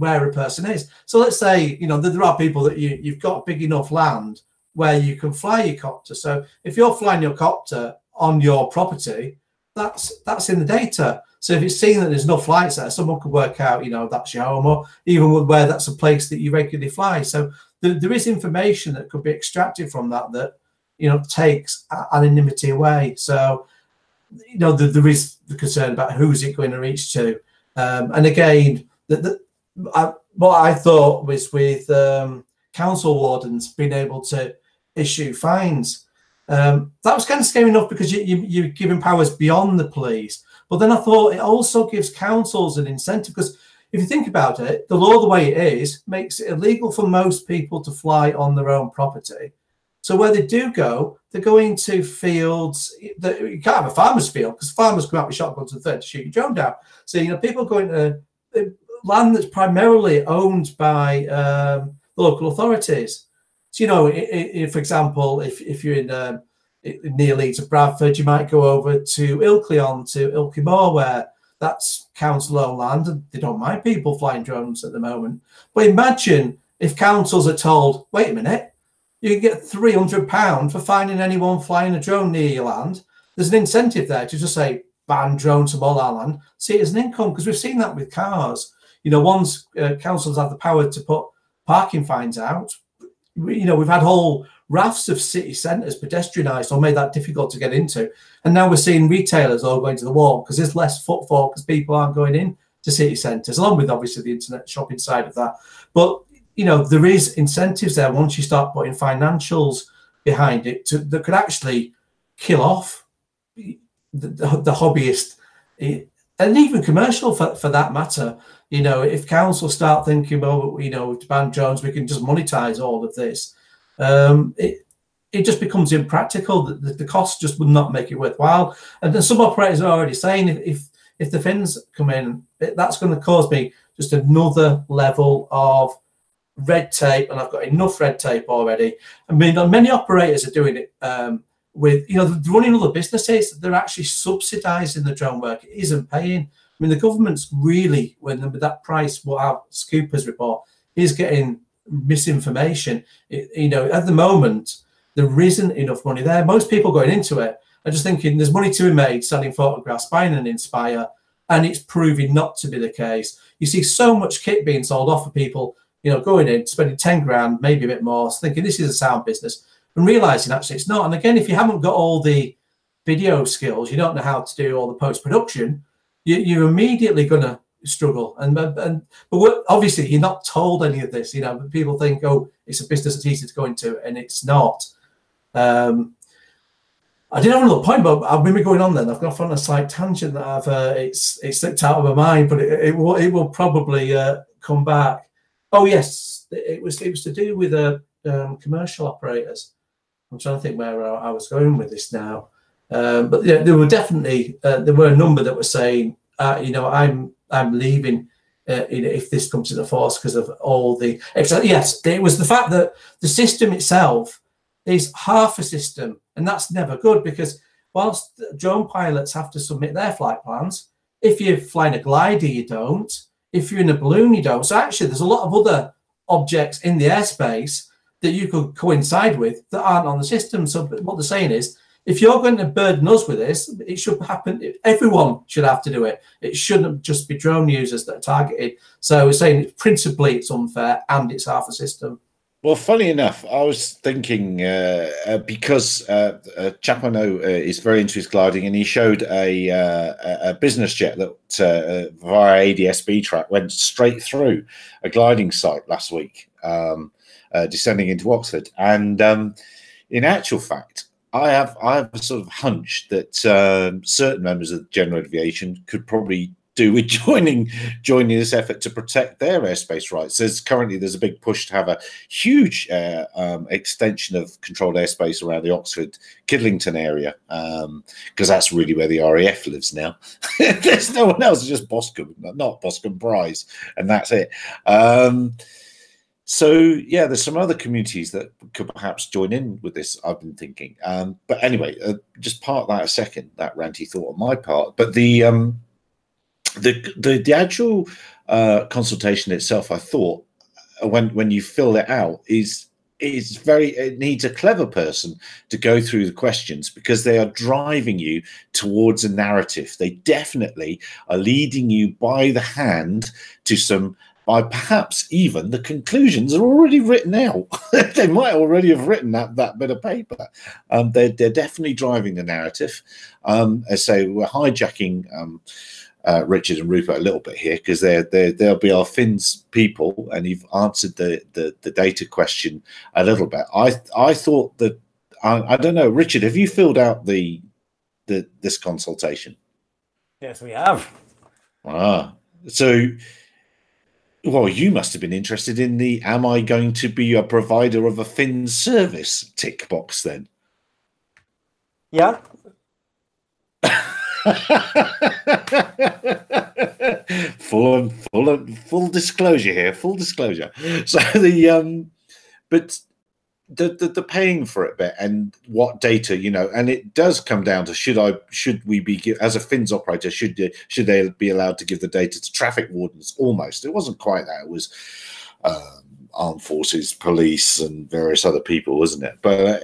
a person is. So let's say there are people that you've got big enough land where you can fly your copter. So if you're flying your copter on your property, that's in the data. So if it's seen that there's no flights there, someone could work out, that's your home, or even where that's a place that you regularly fly. So there is information that could be extracted from that takes anonymity away. So there is the concern about who's it going to reach to. And again, what I thought was with council wardens being able to issue fines, that was kind of scary enough, because you're giving powers beyond the police. But then I thought it also gives councils an incentive, because if you think about it, the law the way it is makes it illegal for most people to fly on their own property. So where they do go, they're going to fields that you can't have a farmer's field, because farmers come out with shotguns and third to shoot your drone down. So people going to land that's primarily owned by the local authorities. So for example, if you're in near Leeds or Bradford, you might go over to Ilkley to Ilkley Moor, where that's council-owned land, and they don't mind people flying drones at the moment. But imagine if councils are told, wait a minute, you can get £300 for finding anyone flying a drone near your land. There's an incentive there to just say, ban drones from all our land, see it as an income, because we've seen that with cars. Once councils have the power to put parking fines out, we've had whole rafts of city centres pedestrianised or made that difficult to get into. And now we're seeing retailers all going to the wall because there's less footfall, because people aren't going in to city centres, along with obviously the internet shopping side of that. But there is incentives there once you start putting financials behind it that could actually kill off the hobbyist, and even commercial for that matter. If councils start thinking, well, to ban drones, we can just monetize all of this, it just becomes impractical. The cost just would not make it worthwhile. And then some operators are already saying, if the fins come in, that's going to cause me just another level of red tape, and I've got enough red tape already. I mean, many operators are doing it with, they're running other businesses. They're actually subsidising the drone work. It isn't paying. I mean, the government's really, with that price, what our Scoopers report, is getting misinformation. At the moment, there isn't enough money there. Most people going into it are just thinking there's money to be made selling photographs, buying an Inspire, and it's proving not to be the case. You see so much kit being sold off for people, going in, spending 10 grand, maybe a bit more, thinking this is a sound business, and realizing actually it's not. And again, if you haven't got all the video skills, you don't know how to do all the post-production, you're immediately going to struggle. But obviously you're not told any of this. People think, oh, it's a business that's easy to go into, and it's not. I did have another point, but I've been going on then. I've got on a slight tangent that it's slipped out of my mind, but it will probably come back. Oh yes, it was to do with commercial operators. I'm trying to think where I was going with this now. But yeah, there were definitely there were a number that were saying, I'm leaving if this comes into force because of all the. Yes, it was the fact that the system itself is half a system, and that's never good, because whilst drone pilots have to submit their flight plans, if you're flying a glider, you don't. If you're in a balloon, you don't. So actually, there's a lot of other objects in the airspace that you could coincide with that aren't on the system. So what they're saying is, if you're going to burden us with this, it should happen. Everyone should have to do it. It shouldn't just be drone users that are targeted. So we're saying principally it's unfair and it's half a system. Well, funny enough, I was thinking because chap I know is very into his gliding, and he showed a business jet that via ADS-B track went straight through a gliding site last week, descending into Oxford. And in actual fact, I have a sort of hunch that certain members of general aviation could probably do with joining this effort to protect their airspace rights. There's a big push to have a huge extension of controlled airspace around the Oxford Kidlington area, because that's really where the RAF lives now. There's no one else, it's just Boscombe, not Boscombe Prize, and that's it. So yeah, there's some other communities that could perhaps join in with this, I've been thinking. But anyway, just park that a second, that ranty thought on my part. But the actual consultation itself, I thought, when you fill it out, it needs a clever person to go through the questions, because they are driving you towards a narrative. They definitely are leading you by the hand to some, by perhaps even the conclusions are already written out. They might already have written that bit of paper. They're definitely driving the narrative. So we're hijacking Richard and Rupert a little bit here, because they'll be our Finns people, and you've answered the data question a little bit. I thought that I don't know, Richard, have you filled out this consultation? Yes, we have. So, well, you must have been interested in the "Am I going to be a provider of a Finn service?" tick box then. Yeah. full disclosure here. Full disclosure. So but the paying for it bit, and what data, and it does come down to should we be, as a Finns operator, should they be allowed to give the data to traffic wardens? Almost. It wasn't quite that. It was armed forces, police, and various other people, wasn't it? But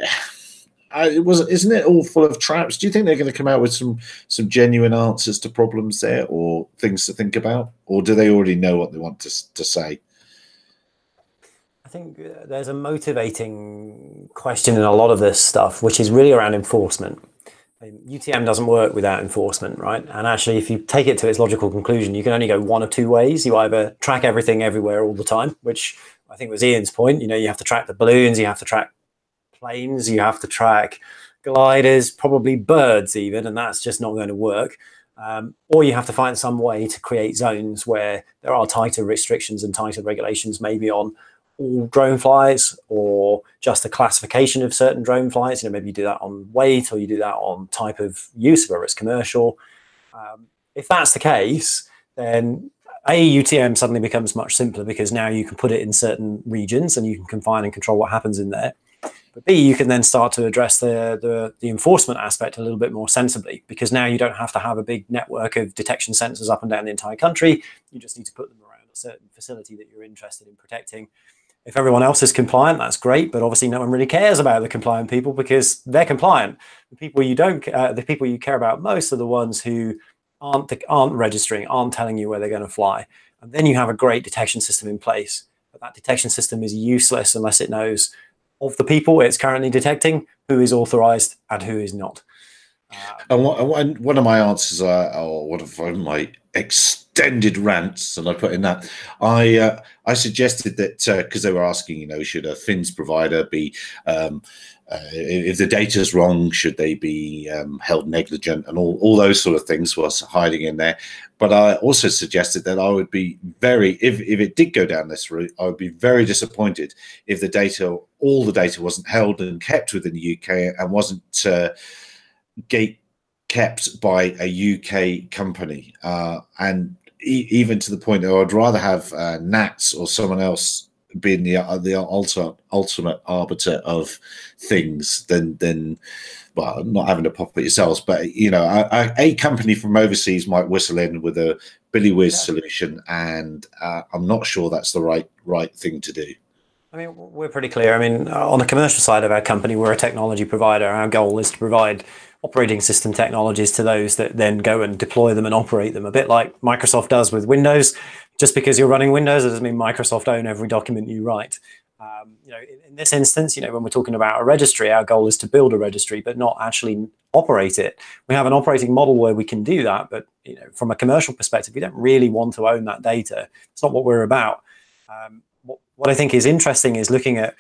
isn't it all full of traps? Do you think they're going to come out with some genuine answers to problems there, or things to think about, or do they already know what they want to say? I think there's a motivating question in a lot of this stuff, which is really around enforcement. UTM doesn't work without enforcement, right? And actually, if you take it to its logical conclusion, you can only go one of two ways. You either track everything everywhere all the time, which I think was Ian's point. You have to track the balloons, you have to track planes, you have to track gliders, probably birds even, and that's just not going to work. Or you have to find some way to create zones where there are tighter restrictions and tighter regulations, maybe on all drone flights, or just a classification of certain drone flights. Maybe you do that on weight, or you do that on type of use, whether it's commercial. If that's the case, then UTM suddenly becomes much simpler, because now you can put it in certain regions and you can confine and control what happens in there. But B, you can then start to address the enforcement aspect a little bit more sensibly, because now you don't have to have a big network of detection sensors up and down the entire country. You just need to put them around a certain facility that you're interested in protecting. If everyone else is compliant, that's great, but obviously no one really cares about the compliant people, because they're compliant. The people you care about most are the ones who aren't registering, aren't telling you where they're going to fly. And then you have a great detection system in place, but that detection system is useless unless it knows of the people it's currently detecting, who is authorized and who is not. And one of my answers or one of my extended rants, and I put in that, I suggested that, because they were asking, should a Finns provider be, if the data is wrong, should they be held negligent, and all those sort of things was hiding in there. But I also suggested that I would be if it did go down this route, I would be very disappointed if all the data wasn't held and kept within the UK and wasn't kept by a UK company, and even to the point that I'd rather have NATS or someone else being the ultimate arbiter of things than well, not having to pop it yourselves, but a company from overseas might whistle in with a Billy Whiz solution, and I'm not sure that's the right thing to do. I mean, we're pretty clear. I mean, on the commercial side of our company, we're a technology provider. Our goal is to provide operating system technologies to those that then go and deploy them and operate them, a bit like Microsoft does with Windows. Just because you're running Windows, it doesn't mean Microsoft own every document you write. In this instance, when we're talking about a registry, our goal is to build a registry, but not actually operate it. We have an operating model where we can do that, but from a commercial perspective, we don't really want to own that data. It's not what we're about. What I think is interesting is looking at,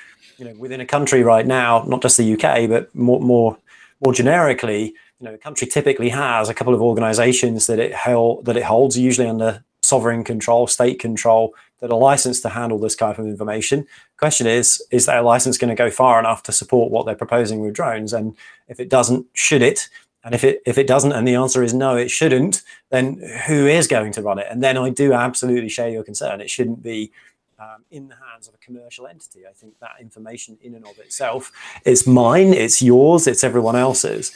within a country right now, not just the UK, but more more generically, a country typically has a couple of organizations that it holds, usually under sovereign control, state control, that are licensed to handle this type of information. Question is that license going to go far enough to support what they're proposing with drones? And if it doesn't, should it? And if it doesn't, and the answer is no, it shouldn't, then who is going to run it? And then I do absolutely share your concern. It shouldn't be in the hands of a commercial entity. I think that information in and of itself, it's mine, it's yours, it's everyone else's.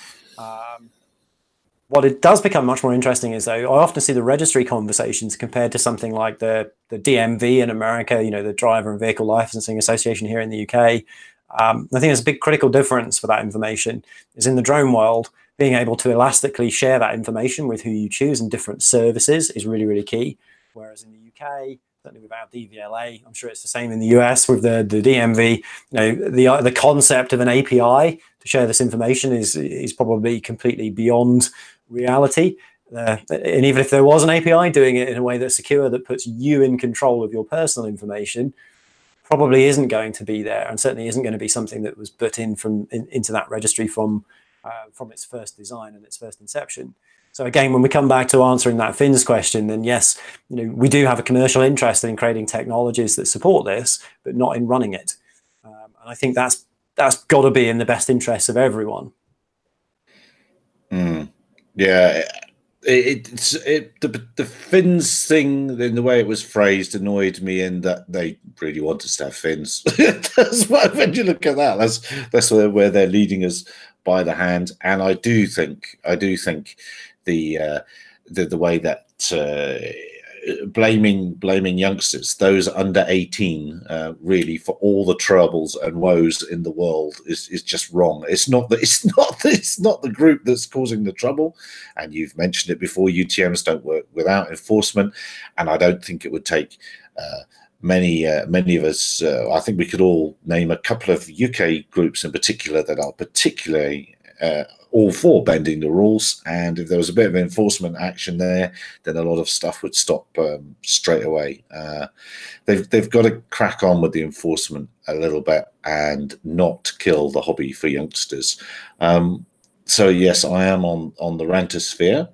What it does become much more interesting is, though, I often see the registry conversations compared to something like the DMV in America, the Driver and Vehicle Licensing Association here in the UK. I think there's a big critical difference for that information is in the drone world. Being able to elastically share that information with who you choose and different services is really, really key. Whereas in the UK, certainly with our DVLA, I'm sure it's the same in the US with the DMV. The concept of an API to share this information is probably completely beyond reality. And even if there was an API, doing it in a way that's secure, that puts you in control of your personal information, probably isn't going to be there, and certainly isn't going to be something that was put into that registry from its first design and its first inception. So again, when we come back to answering that Finn's question, then yes, we do have a commercial interest in creating technologies that support this, but not in running it. And I think that's got to be in the best interests of everyone. Yeah, the Finns thing, in the way it was phrased, annoyed me in that they really want us to have fins. When you look at that, that's where they're leading us by the hand. And I do think the way that blaming youngsters, those under 18, really for all the troubles and woes in the world is just wrong. It's not the group that's causing the trouble. And you've mentioned it before, UTMs don't work without enforcement, and I don't think it would take many of us. I think we could all name a couple of UK groups in particular that are particularly all for bending the rules, and if there was a bit of enforcement action there, then a lot of stuff would stop straight away. They've got to crack on with the enforcement a little bit and not kill the hobby for youngsters. So yes, I am on the rantosphere.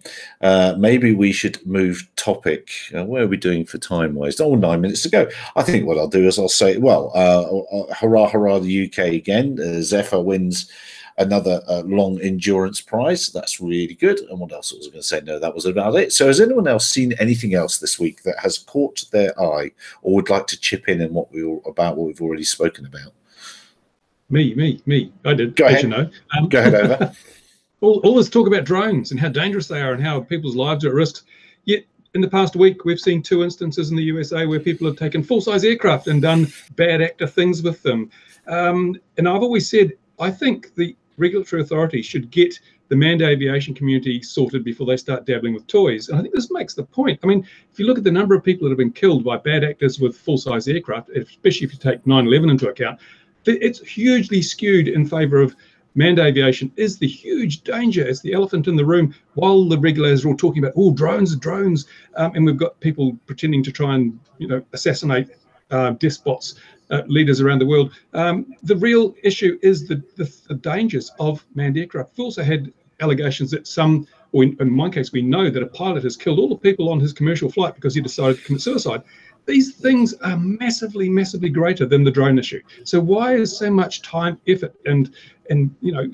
Maybe we should move topic. Where are we doing for time-wise? Oh, 9 minutes to go. I think what I'll do is I'll say, well, hurrah, hurrah, the UK again. Zephyr wins another long endurance prize. That's really good. And what else was I going to say? No, that was about it. So has anyone else seen anything else this week that has caught their eye or would like to chip in what we've already spoken about? Me. I did. Go ahead. Go ahead, over. All this talk about drones and how dangerous they are and how people's lives are at risk. Yet in the past week, we've seen 2 instances in the USA where people have taken full-size aircraft and done bad actor things with them. And I've always said, I think the regulatory authorities should get the manned aviation community sorted before they start dabbling with toys. And I think this makes the point. I mean, if you look at the number of people that have been killed by bad actors with full-size aircraft, especially if you take 9/11 into account, it's hugely skewed in favor of manned aviation is the huge danger. It's the elephant in the room while the regulators are all talking about, oh, drones, and we've got people pretending to try and, assassinate despots, leaders around the world. The real issue is the dangers of manned aircraft. We've also had allegations that or in my case, we know that a pilot has killed all the people on his commercial flight because he decided to commit suicide. These things are massively, massively greater than the drone issue. So why is so much time, effort, and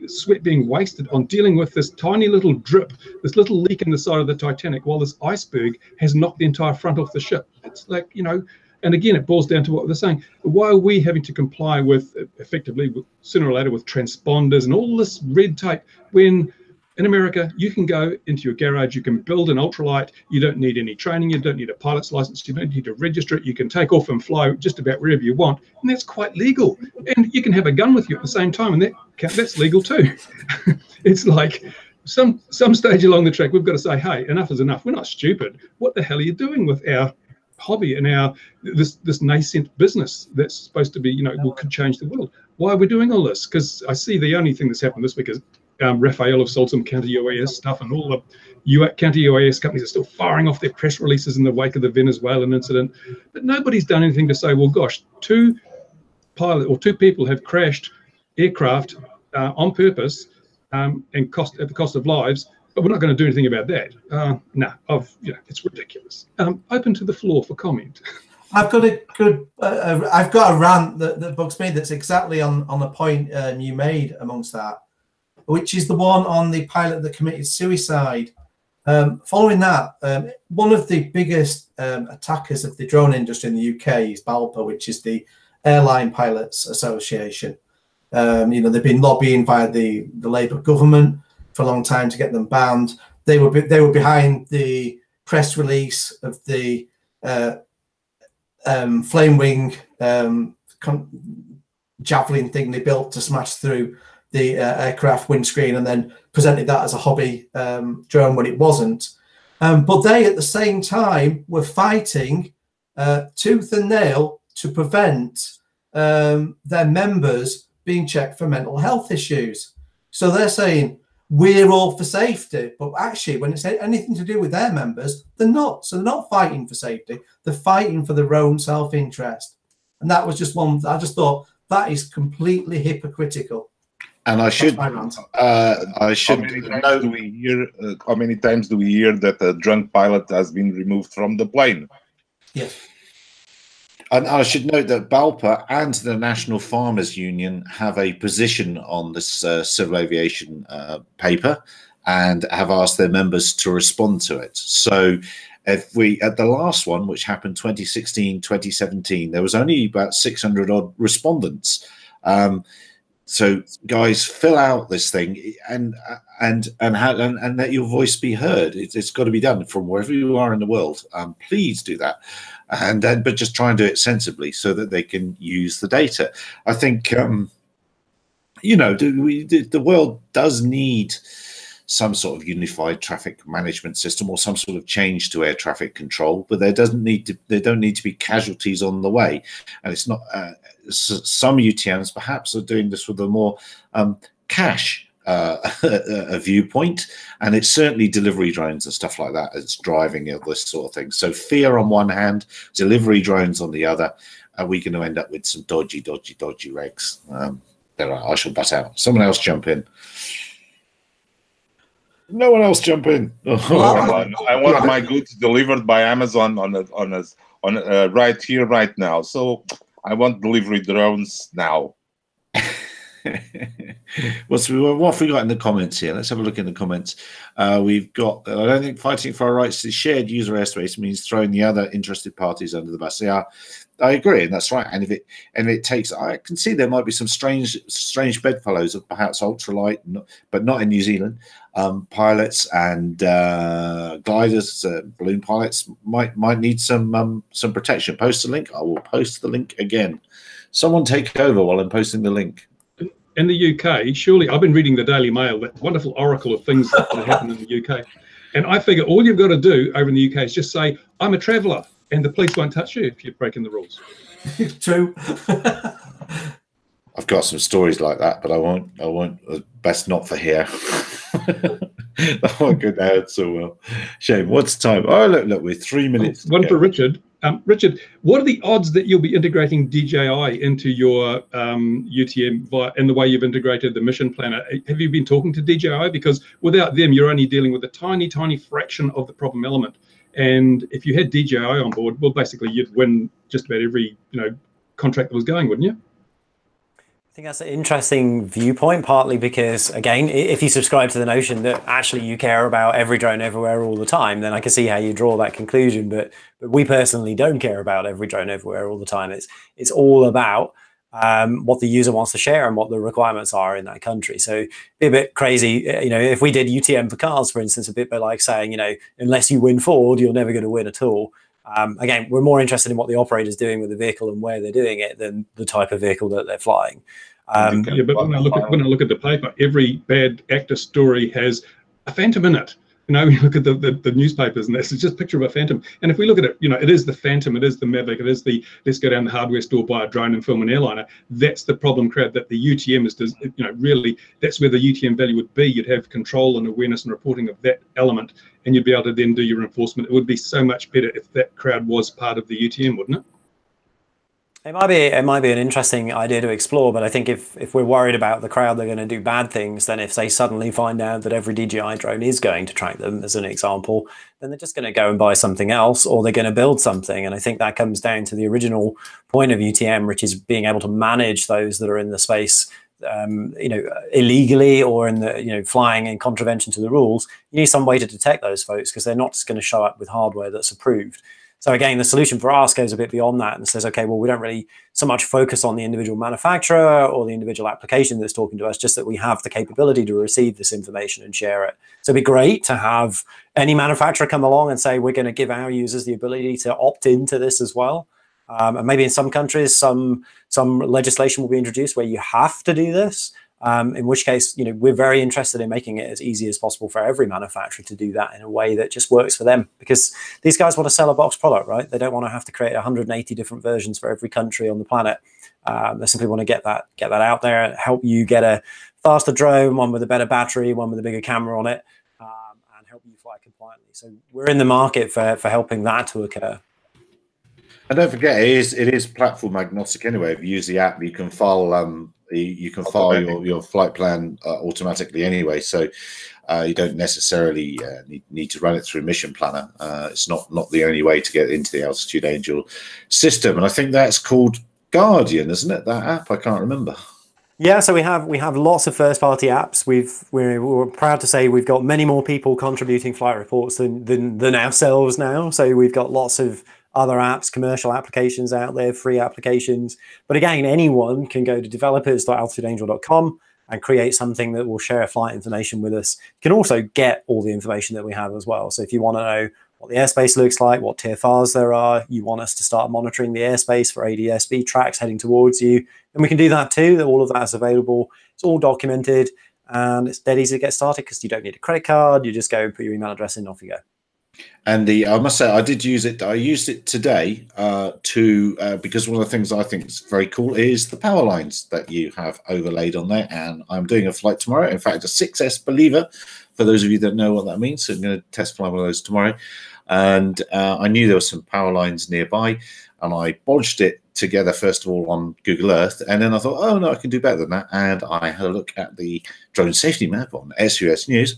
sweat being wasted on dealing with this tiny little drip, this little leak in the side of the Titanic, while this iceberg has knocked the entire front off the ship? It's like, and again, it boils down to what they're saying. Why are we having to comply with, effectively, sooner or later, with transponders and all this red tape when in America, you can go into your garage, you can build an ultralight, you don't need any training, you don't need a pilot's license, you don't need to register it, you can take off and fly just about wherever you want, and that's quite legal. And you can have a gun with you at the same time, and that's legal too. It's like some stage along the track, we've got to say, hey, enough is enough. We're not stupid. What the hell are you doing with our hobby and this nascent business that's supposed to be, could change the world? Why are we doing all this? Because I see the only thing that's happened this week is Rafael have sold some counter-UAS stuff, and all the counter-UAS companies are still firing off their press releases in the wake of the Venezuelan incident. But nobody's done anything to say, well, gosh, 2 people have crashed aircraft on purpose. and at the cost of lives. But we're not going to do anything about that. No, it's ridiculous. Open to the floor for comment. I've got a rant that bugs me. That's exactly on the point you made amongst that, which is the one on the pilot that committed suicide. Following that, one of the biggest attackers of the drone industry in the UK is BALPA, which is the Airline Pilots Association. They've been lobbying via the Labour government for a long time to get them banned. They were behind the press release of the flame wing javelin thing they built to smash through the aircraft windscreen, and then presented that as a hobby drone when it wasn't. But they, at the same time, were fighting tooth and nail to prevent their members being checked for mental health issues. So they're saying, we're all for safety, but actually when it's anything to do with their members, they're not. So they're not fighting for safety, they're fighting for their own self-interest. And that was just one, I just thought that is completely hypocritical. And I should note, how many times do we hear that a drunk pilot has been removed from the plane? Yes. And I should note that BALPA and the National Farmers Union have a position on this civil aviation paper and have asked their members to respond to it. So if at the last one, which happened 2016, 2017, there was only about 600 odd respondents. So guys, fill out this thing and let your voice be heard. It's got to be done from wherever you are in the world. Please do that, but just try and do it sensibly so that they can use the data. I think the world does need some sort of unified traffic management system or some sort of change to air traffic control, but there don't need to be casualties on the way. And it's not some UTMs perhaps are doing this with a more cash a viewpoint, and it's certainly delivery drones and stuff like that that's driving this sort of thing. So fear on one hand, delivery drones on the other, are we going to end up with some dodgy regs? I shall butt out. Someone else jump in. No one else jump in. I want my goods delivered by Amazon right here, right now. So I want delivery drones now. What have we got in the comments here? Let's have a look in the comments. We've got, I don't think fighting for our rights to shared user airspace means throwing the other interested parties under the bus. Yeah, I agree, and that's right. And if it takes, I can see there might be some strange bedfellows of perhaps ultralight, but not in New Zealand. Pilots and gliders, balloon pilots might need some protection. Post a link. I will post the link again. Someone take over while I'm posting the link. In the UK, surely, I've been reading the Daily Mail, that wonderful oracle of things that happen in the UK. And I figure all you've got to do over in the UK is just say, I'm a traveller, and the police won't touch you if you're breaking the rules. True. I've got some stories like that, but I won't. Best not for here. That won't go down so well. Shame. What's the time? Oh, look, we're 3 minutes. One for Richard. Richard, what are the odds that you'll be integrating DJI into your UTM in the way you've integrated the mission planner? Have you been talking to DJI? Because without them, you're only dealing with a tiny, tiny fraction of the problem element. And if you had DJI on board, well, basically you'd win just about every contract that was going, wouldn't you? I think that's an interesting viewpoint, partly because, again, if you subscribe to the notion that actually you care about every drone everywhere all the time, then I can see how you draw that conclusion. But we personally don't care about every drone everywhere all the time. It's all about what the user wants to share and what the requirements are in that country. So it'd be a bit crazy, if we did UTM for cars, for instance, a bit like saying, unless you win Ford, you're never going to win at all. Again, we're more interested in what the operator's doing with the vehicle and where they're doing it than the type of vehicle that they're flying. Yeah, but when I look at the paper, every bad actor story has a phantom in it. When you look at the newspapers, and it's just a picture of a phantom. And if we look at it, it is the Phantom, it is the Mavic, it is the let's go down the hardware store, buy a drone and film an airliner. That's the problem crowd that the UTM is, really, that's where the UTM value would be. You'd have control and awareness and reporting of that element, and you'd be able to then do your enforcement. It would be so much better if that crowd was part of the UTM, wouldn't it? It might be an interesting idea to explore, but I think if we're worried about the crowd, they're going to do bad things, then if they suddenly find out that every DJI drone is going to track them, as an example, then they're just going to go and buy something else, or they're going to build something. And I think that comes down to the original point of UTM, which is being able to manage those that are in the space, illegally, or in the, flying in contravention to the rules. You need some way to detect those folks, because they're not just going to show up with hardware that's approved. So again, the solution for us goes a bit beyond that and says, okay, well, we don't really so much focus on the individual manufacturer or the individual application that's talking to us, just that we have the capability to receive this information and share it. So it'd be great to have any manufacturer come along and say, we're going to give our users the ability to opt into this as well. And maybe in some countries, some legislation will be introduced where you have to do this. In which case, we're very interested in making it as easy as possible for every manufacturer to do that in a way that just works for them, because these guys want to sell a box product, right? They don't want to have to create 180 different versions for every country on the planet. They simply want to get that out there and help you get a faster drone, one with a better battery, one with a bigger camera on it, and help you fly compliantly. So we're in the market for helping that to occur. And don't forget, it is platform agnostic anyway. If you use the app, you can file your flight plan automatically anyway. So you don't necessarily need to run it through Mission Planner. It's not the only way to get into the Altitude Angel system. And I think that's called Guardian, isn't it? That app? I can't remember. Yeah, so we have lots of first-party apps. We're proud to say we've got many more people contributing flight reports than ourselves now. So we've got lots of other apps, commercial applications out there, free applications. But again, anyone can go to developers.altitudeangel.com and create something that will share flight information with us. You can also get all the information that we have as well. So if you want to know what the airspace looks like, what TFRs there are, you want us to start monitoring the airspace for ADS-B tracks heading towards you, then we can do that too. All of that is available. It's all documented, and it's dead easy to get started because you don't need a credit card. You just go and put your email address in, and off you go. And I must say, I did use it. I used it today because one of the things I think is very cool is the power lines that you have overlaid on there. And I'm doing a flight tomorrow. In fact, a 6S Believer, for those of you that know what that means. So I'm going to test fly one of those tomorrow. And I knew there were some power lines nearby, and I bodged it together first of all on Google Earth, and then I thought, oh no, I can do better than that. And I had a look at the drone safety map on SUS News,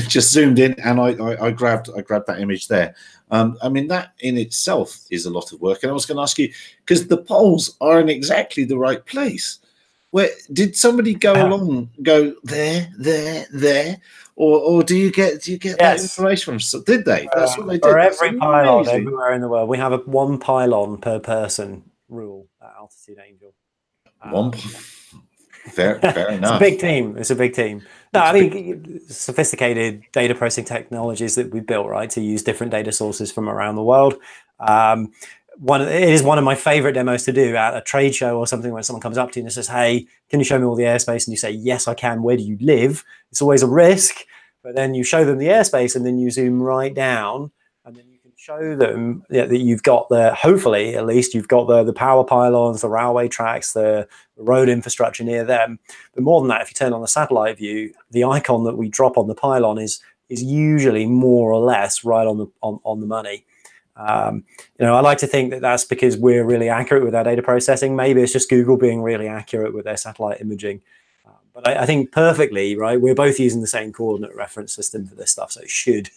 just zoomed in, and I grabbed that image there. I mean, that in itself is a lot of work. And I was going to ask you, because the poles are in exactly the right place. Where did somebody go along, go there, or do you get that information from? Did they? That's what they did. For every pylon everywhere in the world, we have a one pylon per person rule at Altitude Angel. Fair enough. It's a big team. It's a big team. No, I mean, sophisticated data processing technologies that we built, right, to use different data sources from around the world. It is one of my favorite demos to do at a trade show or something, when someone comes up to you and says, hey, can you show me all the airspace? And you say, yes, I can. Where do you live? It's always a risk, but then you show them the airspace and then you zoom right down, and then you can show them that you've got hopefully at least you've got the power pylons, the railway tracks, the road infrastructure near them. But more than that, if you turn on the satellite view, the icon that we drop on the pylon is usually more or less right on the money. I like to think that that's because we're really accurate with our data processing. Maybe it's just Google being really accurate with their satellite imaging. But I think perfectly, right, we're both using the same coordinate reference system for this stuff, so it should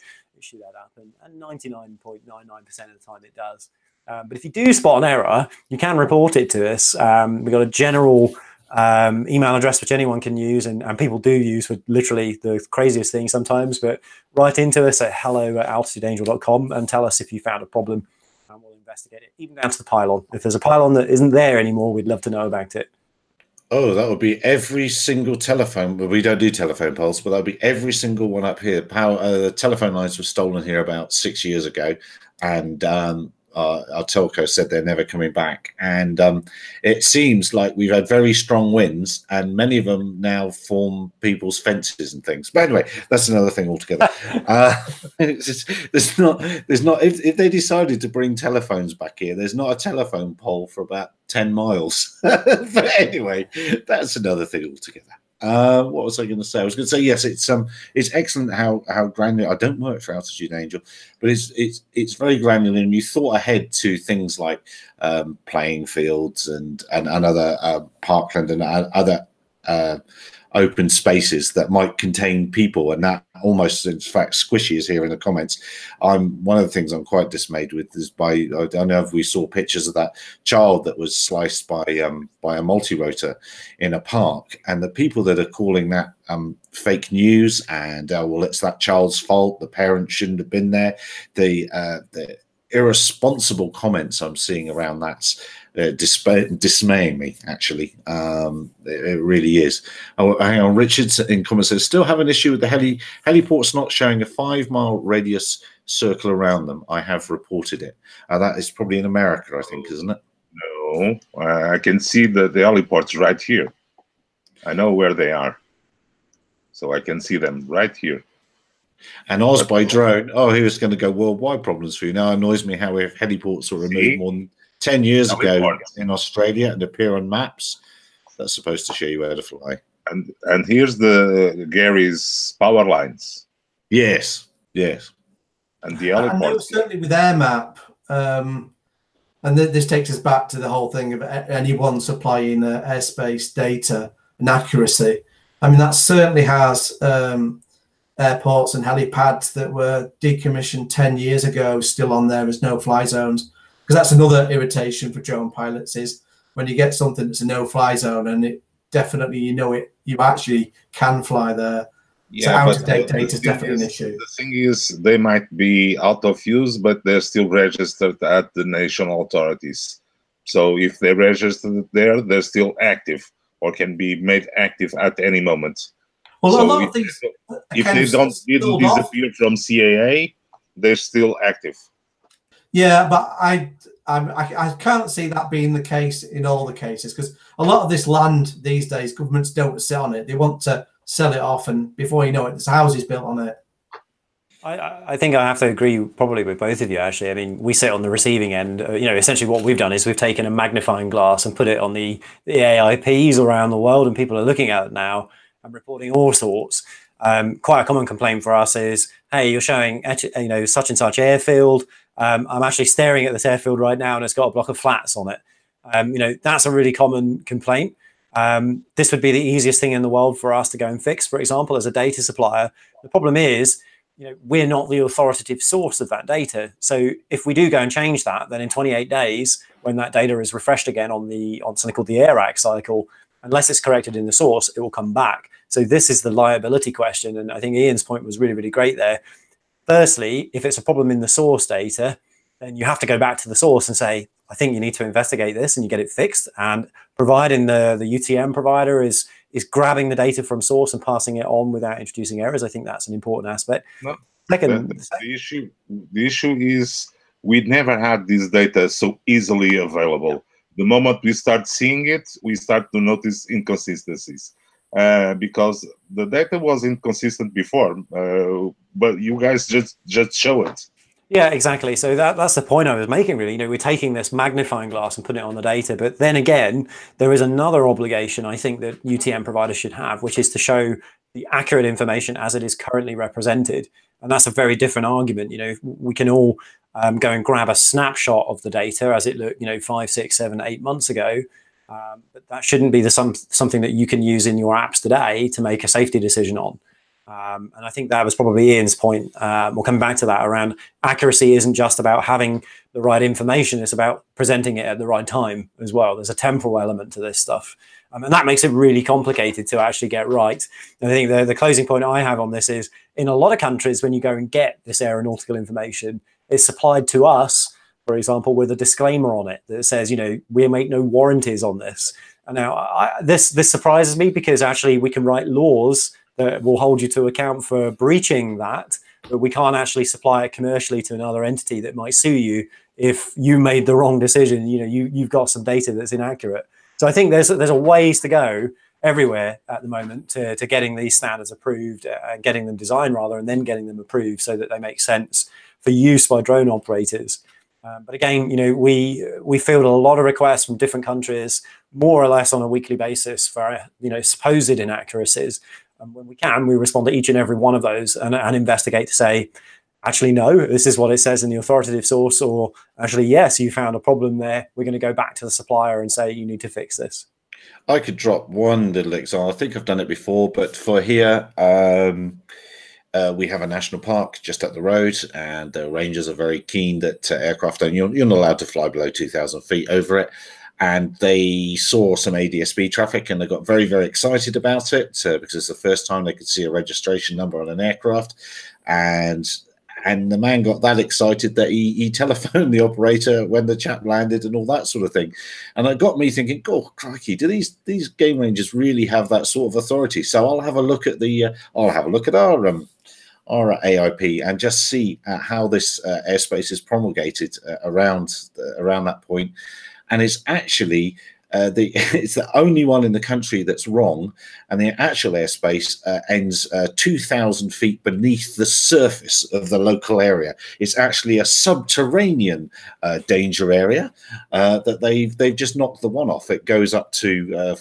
add up. And 99.99% of the time it does. But if you do spot an error, you can report it to us. We've got a general email address which anyone can use, and people do use for literally the craziest things sometimes. But write into us at hello@altitudeangel.com and tell us if you found a problem, and we'll investigate it, even down to the pylon. If there's a pylon that isn't there anymore, we'd love to know about it. Oh, that would be every single telephone. Well, we don't do telephone poles, but that would be every single one up here. The telephone lines were stolen here about 6 years ago, and our telco said they're never coming back. And it seems like we've had very strong winds, and many of them now form people's fences and things. But anyway, that's another thing altogether. There's not. If they decided to bring telephones back here, there's not a telephone pole for about 10 miles. But anyway, that's another thing altogether. What was I going to say? I was going to say yes. It's excellent how granular. I don't work for Altitude Angel, but it's very granular, and you thought ahead to things like playing fields and other parkland and other open spaces that might contain people, and that almost, in fact, Squishy is here in the comments. One of the things I'm quite dismayed with is I don't know if we saw pictures of that child that was sliced by a multi-rotor in a park, and the people that are calling that fake news and well, it's that child's fault, the parent shouldn't have been there, the irresponsible comments I'm seeing around that's dismaying me, actually. It really is. Oh, hang on, Richard in comments says, still have an issue with the heliports not showing a 5-mile radius circle around them. I have reported it. That is probably in America, I think, isn't it? No, I can see the heliports right here. I know where they are, so I can see them right here. And Oz by drone. Oh, he was going to go worldwide problems for you. Now it annoys me how if heliports were removed more than 10 years ago in Australia and appear on maps. That's supposed to show you where to fly. And here's the Gary's power lines. Yes, yes. And the heliport. I know certainly with AirMap, and this takes us back to the whole thing of anyone supplying airspace data and accuracy. I mean, that certainly has airports and helipads that were decommissioned 10 years ago still on there as no-fly zones. Because that's another irritation for drone pilots is when you get something that's a no-fly zone and it definitely, you actually can fly there. Yeah, so out-of-date data is definitely an issue. The thing is, they might be out of use, but they're still registered at the national authorities. So if they're registered there, they're still active or can be made active at any moment. Well, so a lot of these, if they didn't disappear from CAA, they're still active. Yeah, but I can't see that being the case in all the cases, because a lot of this land these days, governments don't sit on it. They want to sell it off, and before you know it, there's houses built on it. I think I have to agree probably with both of you, actually. I mean, we sit on the receiving end. Essentially what we've done is we've taken a magnifying glass and put it on the AIPs around the world, and people are looking at it now and reporting all sorts. Quite a common complaint for us is, hey, you're showing such and such airfield. I'm actually staring at this airfield right now and it's got a block of flats on it. That's a really common complaint. This would be the easiest thing in the world for us to go and fix, for example, as a data supplier. The problem is, we're not the authoritative source of that data. So if we do go and change that, then in 28 days, when that data is refreshed again on something called the AIRAC cycle, unless it's corrected in the source, it will come back. So this is the liability question. And I think Ian's point was really, really great there. Firstly, if it's a problem in the source data, then you have to go back to the source and say, I think you need to investigate this, and you get it fixed. And providing the UTM provider is grabbing the data from source and passing it on without introducing errors, I think that's an important aspect. No, the issue is we never had this data so easily available. The moment we start seeing it, we start to notice inconsistencies. Because the data was inconsistent before, but you guys just show it. Yeah, exactly. So that's the point I was making, really. We're taking this magnifying glass and putting it on the data. But then again, there is another obligation I think that UTM providers should have, which is to show the accurate information as it is currently represented. And that's a very different argument. We can all go and grab a snapshot of the data as it looked, 5, 6, 7, 8 months ago. But that shouldn't be something that you can use in your apps today to make a safety decision on. And I think that was probably Ian's point. We'll come back to that around accuracy isn't just about having the right information. It's about presenting it at the right time as well. There's a temporal element to this stuff. And that makes it really complicated to actually get right. And I think the closing point I have on this is, in a lot of countries, when you go and get this aeronautical information, it's supplied to us, for example, with a disclaimer on it that says, we make no warranties on this. And now this surprises me, because actually we can write laws that will hold you to account for breaching that, but we can't actually supply it commercially to another entity that might sue you if you made the wrong decision. You've got some data that's inaccurate. So I think there's a ways to go everywhere at the moment to getting these standards approved, getting them designed rather, and then getting them approved so that they make sense for use by drone operators. But again, we field a lot of requests from different countries, more or less on a weekly basis for supposed inaccuracies. And when we can, we respond to each and every one of those and investigate to say, actually, no, this is what it says in the authoritative source, or actually, yes, you found a problem there. We're going to go back to the supplier and say, you need to fix this. I could drop one little example. I think I've done it before, but for here, we have a national park just up the road, and the rangers are very keen that aircraft you're not allowed to fly below 2,000 feet over it. And they saw some ADS-B traffic, and they got very, very excited about it because it's the first time they could see a registration number on an aircraft. And the man got that excited that he telephoned the operator when the chap landed and all that sort of thing. And it got me thinking, oh, crikey, do these game rangers really have that sort of authority? So I'll have a look at our AIP and just see how this airspace is promulgated around that point. And it's actually it's the only one in the country that's wrong, and the actual airspace ends 2,000 feet beneath the surface of the local area. It's actually a subterranean danger area that they've just knocked the one off. It goes up to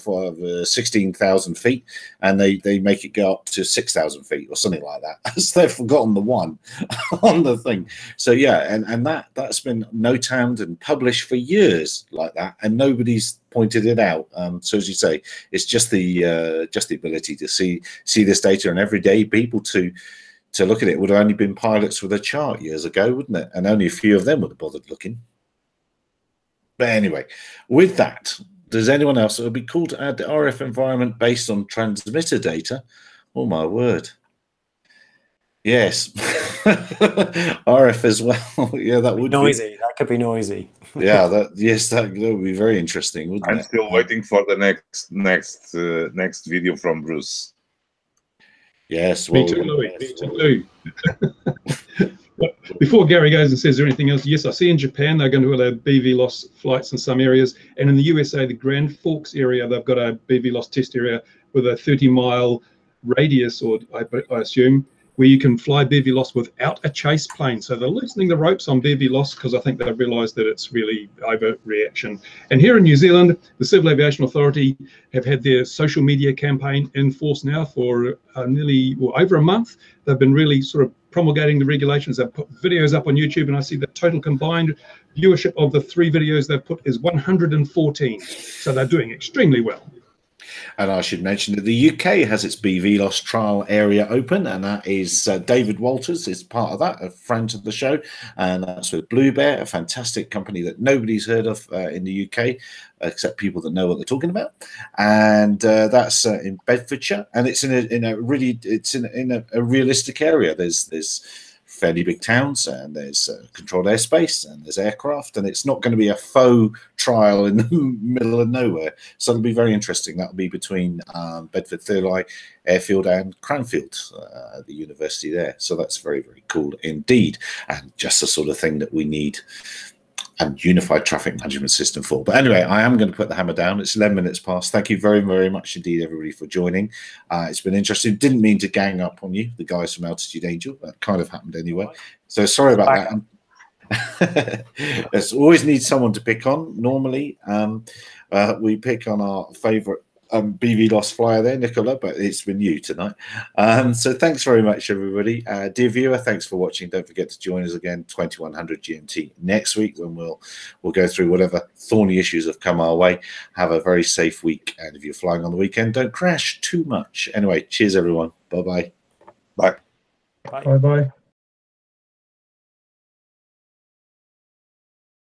16,000 feet, and they make it go up to 6,000 feet or something like that. So they've forgotten the one on the thing. So yeah, and that's been notammed and published for years like that, and nobody's pointed it out. So as you say, it's just the ability to see this data, and everyday people to look at it. Would have only been pilots with a chart years ago, wouldn't it? And only a few of them would have bothered looking. But anyway, with that, does anyone else? It would be cool to add the RF environment based on transmitter data. Oh my word. Yes. RF as well. Yeah, that would noisy. That could be noisy. Yeah, that would be very interesting, wouldn't I'm it? still waiting for the next video from Bruce. Yes, Me too, Louis. Me too. Before Gary goes and says, is there anything else? Yes, I see in Japan they're going to allow BVLOS flights in some areas, and in the USA, the Grand Forks area, they've got a BVLOS test area with a 30-mile radius, or I assume, where you can fly BVLOS without a chase plane. So they're loosening the ropes on BVLOS because I think they've realised that it's really overreaction. And here in New Zealand, the Civil Aviation Authority have had their social media campaign in force now for over a month. They've been really sort of promulgating the regulations. They've put videos up on YouTube, and I see the total combined viewership of the 3 videos they've put is 114. So they're doing extremely well. And I should mention that the UK has its BVLOS trial area open, and that is David Walters is part of that, a friend of the show, and that's with Blue Bear, a fantastic company that nobody's heard of in the UK, except people that know what they're talking about. And that's in Bedfordshire, and it's in a realistic area. There's fairly big towns, and there's controlled airspace, and there's aircraft, and it's not going to be a faux trial in the middle of nowhere. So it'll be very interesting. That'll be between Bedford Thurlow Airfield and Cranfield at the university there. So that's very, very cool indeed, and just the sort of thing that we need a unified traffic management system for. But anyway, I am going to put the hammer down. It's 11 minutes past. Thank you very, very much indeed, everybody, for joining. It's been interesting. Didn't mean to gang up on you, the guys from Altitude Angel. That kind of happened anyway. So sorry about that. There's always need someone to pick on. Normally, we pick on our favourite BVLOS flyer there, Nicola, but it's been you tonight. So thanks very much, everybody. Dear viewer, thanks for watching. Don't forget to join us again 2100 GMT next week, when we'll go through whatever thorny issues have come our way. Have a very safe week, and if you're flying on the weekend, don't crash too much. Anyway, cheers everyone. Bye-bye. Bye. Bye-bye.